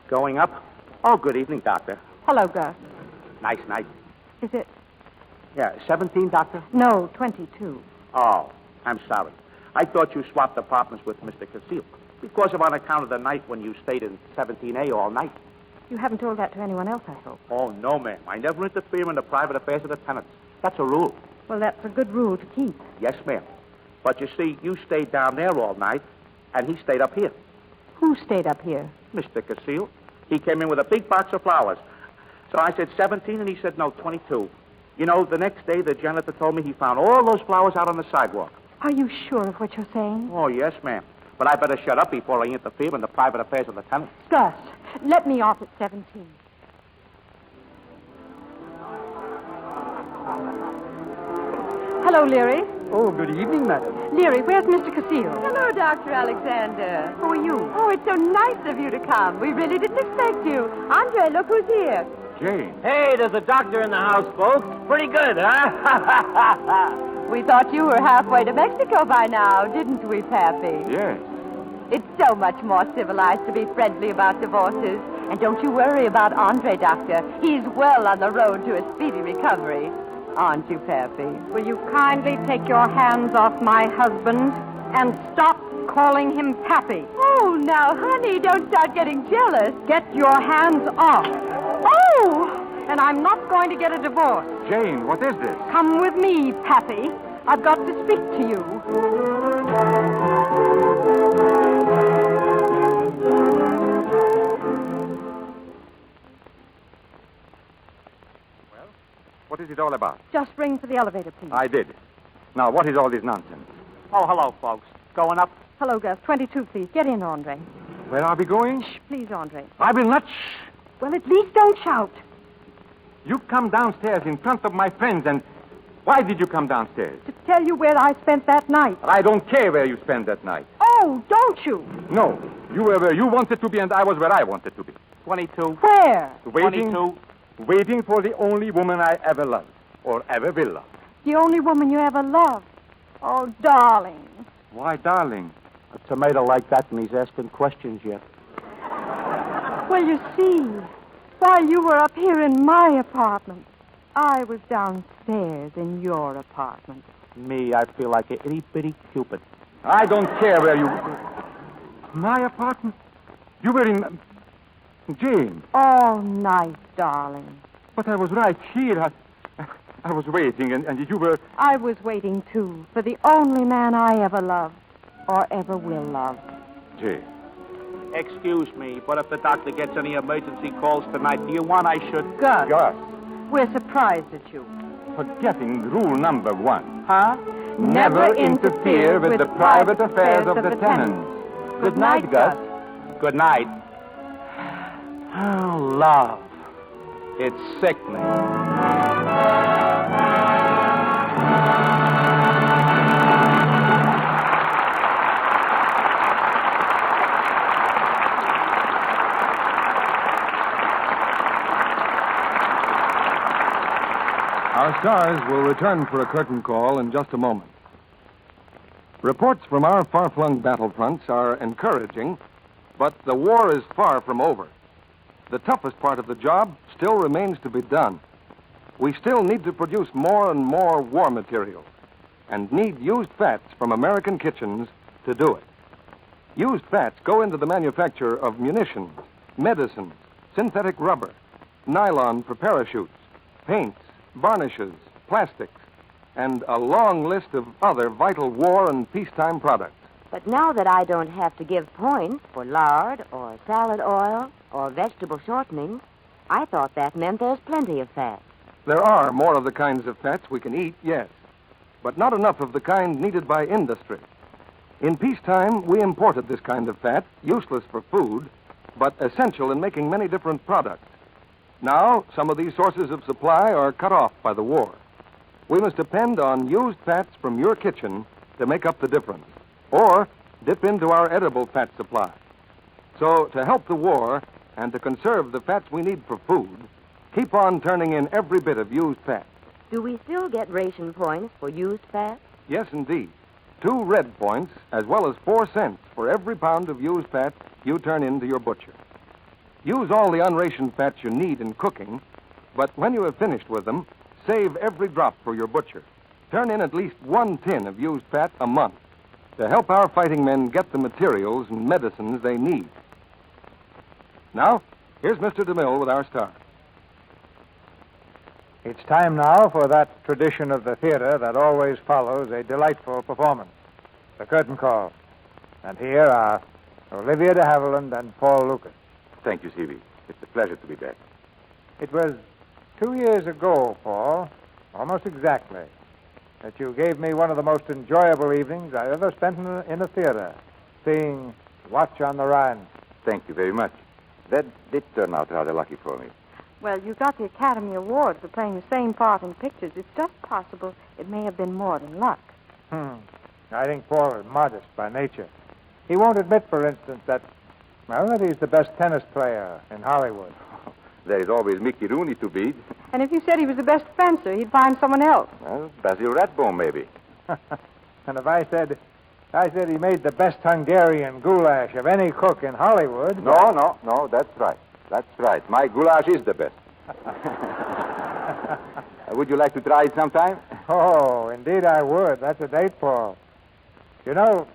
[SPEAKER 2] Going up? Oh, good evening, Doctor.
[SPEAKER 4] Hello, Gus.
[SPEAKER 2] Nice night.
[SPEAKER 4] Is it?
[SPEAKER 2] Yeah, 17, Doctor?
[SPEAKER 4] No, 22.
[SPEAKER 2] Oh, I'm sorry. I thought you swapped apartments with Mr. Casille. Because of on account of the night when you stayed in 17A all night.
[SPEAKER 4] You haven't told that to anyone else, I hope.
[SPEAKER 2] Oh, no, ma'am. I never interfere in the private affairs of the tenants. That's a rule.
[SPEAKER 4] Well, that's a good rule to keep.
[SPEAKER 2] Yes, ma'am. But you see, you stayed down there all night, and he stayed up here.
[SPEAKER 4] Who stayed up here?
[SPEAKER 2] Mr. Casille. He came in with a big box of flowers. So I said 17, and he said, no, 22. You know, the next day, the janitor told me he found all those flowers out on the sidewalk.
[SPEAKER 4] Are you sure of what you're saying?
[SPEAKER 2] Oh, yes, ma'am. But I better shut up before I interfere in the private affairs of the tenants.
[SPEAKER 4] Gus, let me off at 17. Hello, Leary.
[SPEAKER 11] Oh, good evening, madam.
[SPEAKER 4] Leary, where's Mr. Casille?
[SPEAKER 12] Hello, Dr. Alexander.
[SPEAKER 4] Who are you?
[SPEAKER 12] Oh, it's so nice of you to come. We really didn't expect you. Andre, look who's here.
[SPEAKER 3] Jane.
[SPEAKER 5] Hey, there's a doctor in the house, folks. Pretty good, huh?
[SPEAKER 12] We thought you were halfway to Mexico by now, didn't we, Pappy?
[SPEAKER 3] Yes.
[SPEAKER 12] It's so much more civilized to be friendly about divorces. And don't you worry about Andre, Doctor. He's well on the road to a speedy recovery. Aren't you, Pappy?
[SPEAKER 4] Will you kindly take your hands off my husband and stop calling him Pappy?
[SPEAKER 12] Oh, now, honey, don't start getting jealous.
[SPEAKER 4] Get your hands off. Oh! And I'm not going to get a divorce.
[SPEAKER 3] Jane, what is this?
[SPEAKER 4] Come with me, Pappy. I've got to speak to you.
[SPEAKER 3] Well, what is it all about?
[SPEAKER 4] Just ring for the elevator, please.
[SPEAKER 3] I did. Now, what is all this nonsense?
[SPEAKER 8] Oh, hello, folks. Going up?
[SPEAKER 4] Hello, Gus. 22, please. Get in, Andre.
[SPEAKER 3] Where are we going?
[SPEAKER 4] Shh, please, Andre.
[SPEAKER 3] I will not shh.
[SPEAKER 4] Well, at least don't shout.
[SPEAKER 3] You come downstairs in front of my friends, and why did you come downstairs?
[SPEAKER 4] To tell you where I spent that night.
[SPEAKER 3] I don't care where you spent that night.
[SPEAKER 4] Oh, don't you?
[SPEAKER 3] No. You were where you wanted to be, and I was where I wanted to be.
[SPEAKER 8] 22.
[SPEAKER 4] Where?
[SPEAKER 3] Waiting for the only woman I ever loved, or ever will love.
[SPEAKER 4] The only woman you ever loved. Oh, darling.
[SPEAKER 3] Why, darling?
[SPEAKER 8] A tomato like that, and he's asking questions yet.
[SPEAKER 4] Well, you see, while you were up here in my apartment, I was downstairs in your apartment.
[SPEAKER 8] Me, I feel like a itty-bitty Cupid.
[SPEAKER 3] I don't care where you... My apartment? You were in... Jane.
[SPEAKER 4] All night, darling.
[SPEAKER 3] But I was right here. I was waiting, and you were...
[SPEAKER 4] I was waiting, too, for the only man I ever loved, or ever will love.
[SPEAKER 3] Jane.
[SPEAKER 8] Excuse me, but if the doctor gets any emergency calls tonight, do you want I should...
[SPEAKER 4] Gus. We're surprised at you.
[SPEAKER 3] Forgetting rule number 1.
[SPEAKER 8] Huh?
[SPEAKER 4] Never interfere with the private affairs of the tenants.
[SPEAKER 3] Good night, Gus.
[SPEAKER 8] Good night. Oh, love. It's sickening.
[SPEAKER 1] Our stars will return for a curtain call in just a moment. Reports from our far-flung battlefronts are encouraging, but the war is far from over. The toughest part of the job still remains to be done. We still need to produce more and more war material, and need used fats from American kitchens to do it. Used fats go into the manufacture of munitions, medicines, synthetic rubber, nylon for parachutes, paints, varnishes, plastics, and a long list of other vital war and peacetime products.
[SPEAKER 9] But now that I don't have to give points for lard or salad oil or vegetable shortening, I thought that meant there's plenty of fat.
[SPEAKER 1] There are more of the kinds of fats we can eat, yes, but not enough of the kind needed by industry. In peacetime, we imported this kind of fat, useless for food, but essential in making many different products. Now, some of these sources of supply are cut off by the war. We must depend on used fats from your kitchen to make up the difference, or dip into our edible fat supply. So, to help the war and to conserve the fats we need for food, keep on turning in every bit of used fat.
[SPEAKER 9] Do we still get ration points for used fat?
[SPEAKER 1] Yes, indeed. 2 red points, as well as 4 cents for every pound of used fat you turn in to your butcher. Use all the unrationed fats you need in cooking, but when you have finished with them, save every drop for your butcher. Turn in at least 1 tin of used fat a month to help our fighting men get the materials and medicines they need. Now, here's Mr. DeMille with our star.
[SPEAKER 2] It's time now for that tradition of the theater that always follows a delightful performance, the curtain call. And here are Olivia de Havilland and Paul Lucas.
[SPEAKER 3] Thank you, C.B. It's a pleasure to be back.
[SPEAKER 2] It was 2 years ago, Paul, almost exactly, that you gave me one of the most enjoyable evenings I ever spent in a theater, seeing Watch on the Rhine.
[SPEAKER 3] Thank you very much. That did turn out rather lucky for me.
[SPEAKER 4] Well, you got the Academy Award for playing the same part in pictures. It's just possible it may have been more than luck.
[SPEAKER 2] I think Paul is modest by nature. He won't admit, for instance, that he's the best tennis player in Hollywood.
[SPEAKER 3] There is always Mickey Rooney to beat.
[SPEAKER 4] And if you said he was the best fencer, he'd find someone else.
[SPEAKER 3] Well, Basil Rathbone, maybe.
[SPEAKER 2] And if I said I said he made the best Hungarian goulash of any cook in Hollywood.
[SPEAKER 3] No, that's right. That's right. My goulash is the best. Would you like to try it sometime?
[SPEAKER 2] Oh, indeed I would. That's a date, Paul. You know,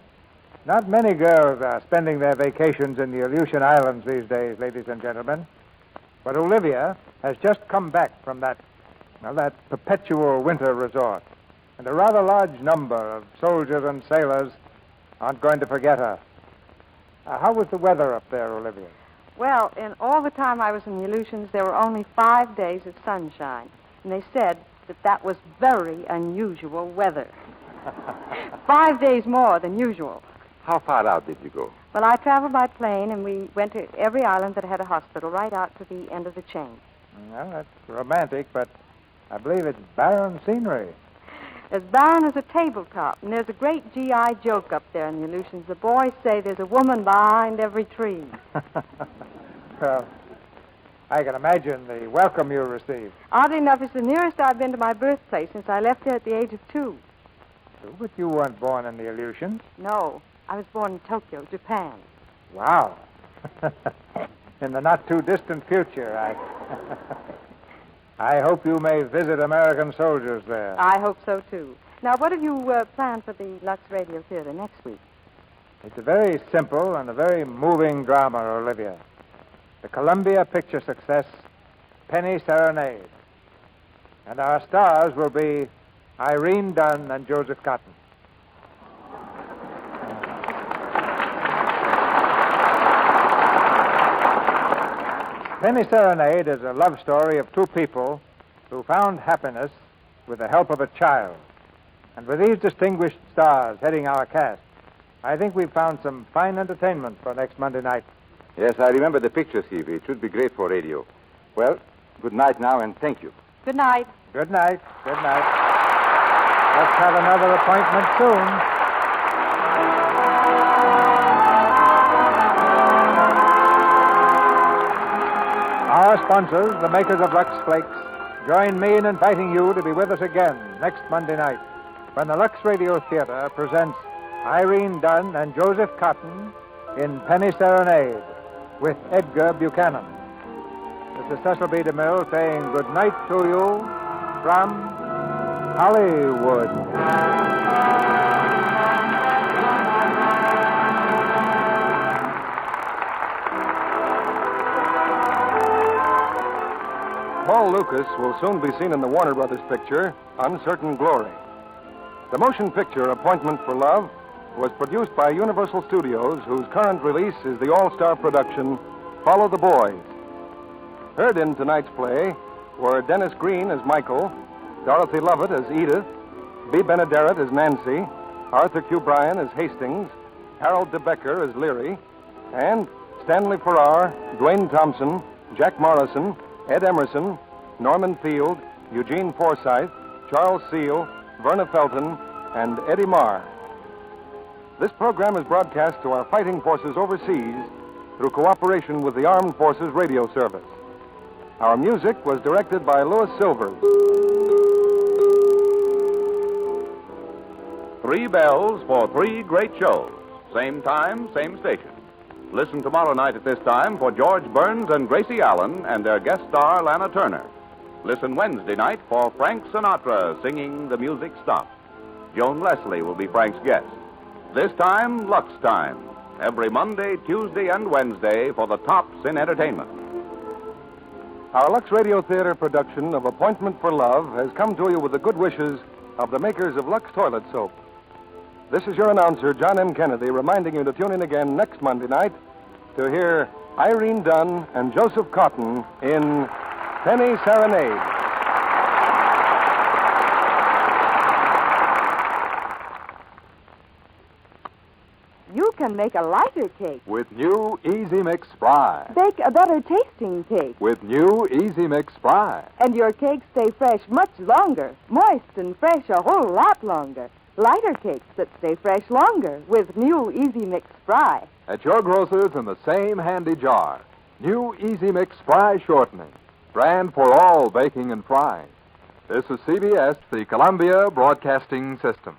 [SPEAKER 2] not many girls are spending their vacations in the Aleutian Islands these days, ladies and gentlemen. But Olivia has just come back from that perpetual winter resort. And a rather large number of soldiers and sailors aren't going to forget her. How was the weather up there, Olivia?
[SPEAKER 4] Well, in all the time I was in the Aleutians, there were only 5 days of sunshine. And they said that was very unusual weather. 5 days more than usual.
[SPEAKER 3] How far out did you go?
[SPEAKER 4] Well, I traveled by plane, and we went to every island that had a hospital, right out to the end of the chain.
[SPEAKER 2] Well, that's romantic, but I believe it's barren scenery.
[SPEAKER 4] As barren as a tabletop, and there's a great GI joke up there in the Aleutians. The boys say there's a woman behind every tree.
[SPEAKER 2] Well, I can imagine the welcome you received.
[SPEAKER 4] Oddly enough, it's the nearest I've been to my birthplace since I left here at the age of 2.
[SPEAKER 2] But you weren't born in the Aleutians.
[SPEAKER 4] No, I was born in Tokyo, Japan.
[SPEAKER 2] Wow. In the not-too-distant future, I hope you may visit American soldiers there.
[SPEAKER 4] I hope so, too. Now, what have you planned for the Lux Radio Theater next week?
[SPEAKER 2] It's a very simple and a very moving drama, Olivia. The Columbia picture success, Penny Serenade. And our stars will be Irene Dunn and Joseph Cotton. Penny Serenade is a love story of two people who found happiness with the help of a child. And with these distinguished stars heading our cast, I think we've found some fine entertainment for next Monday night.
[SPEAKER 3] Yes, I remember the picture, Stevie. It should be great for radio. Well, good night now, and thank you.
[SPEAKER 4] Good night.
[SPEAKER 2] Good night. Good night. Let's have another appointment soon. Our sponsors, the makers of Lux Flakes, join me in inviting you to be with us again next Monday night when the Lux Radio Theater presents Irene Dunn and Joseph Cotton in Penny Serenade with Edgar Buchanan. This is Cecil B. DeMille saying good night to you from Hollywood.
[SPEAKER 1] Paul Lucas will soon be seen in the Warner Brothers picture, Uncertain Glory. The motion picture Appointment for Love was produced by Universal Studios, whose current release is the all-star production, Follow the Boys. Heard in tonight's play were Dennis Green as Michael, Dorothy Lovett as Edith, Bea Benaderet as Nancy, Arthur Q. Bryan as Hastings, Harold DeBecker as Leary, and Stanley Farrar, Dwayne Thompson, Jack Morrison, Ed Emerson, Norman Field, Eugene Forsythe, Charles Seal, Verna Felton, and Eddie Marr. This program is broadcast to our fighting forces overseas through cooperation with the Armed Forces Radio Service. Our music was directed by Louis Silvers.
[SPEAKER 14] 3 bells for 3 great shows. Same time, same station. Listen tomorrow night at this time for George Burns and Gracie Allen and their guest star, Lana Turner. Listen Wednesday night for Frank Sinatra singing The Music Stops. Joan Leslie will be Frank's guest. This time, Lux Time. Every Monday, Tuesday, and Wednesday for the tops in entertainment.
[SPEAKER 1] Our Lux Radio Theater production of Appointment for Love has come to you with the good wishes of the makers of Lux Toilet Soap. This is your announcer, John M. Kennedy, reminding you to tune in again next Monday night to hear Irene Dunn and Joseph Cotton in Penny Serenade.
[SPEAKER 15] You can make a lighter cake.
[SPEAKER 16] With new Easy Mix Spry.
[SPEAKER 15] Bake a better tasting cake.
[SPEAKER 16] With new Easy Mix Spry.
[SPEAKER 15] And your cakes stay fresh much longer. Moist and fresh a whole lot longer. Lighter cakes that stay fresh longer with new Easy Mix Spry.
[SPEAKER 16] At your grocer's in the same handy jar. New Easy Mix Spry Shortening. Brand for all baking and frying. This is CBS, the Columbia Broadcasting System.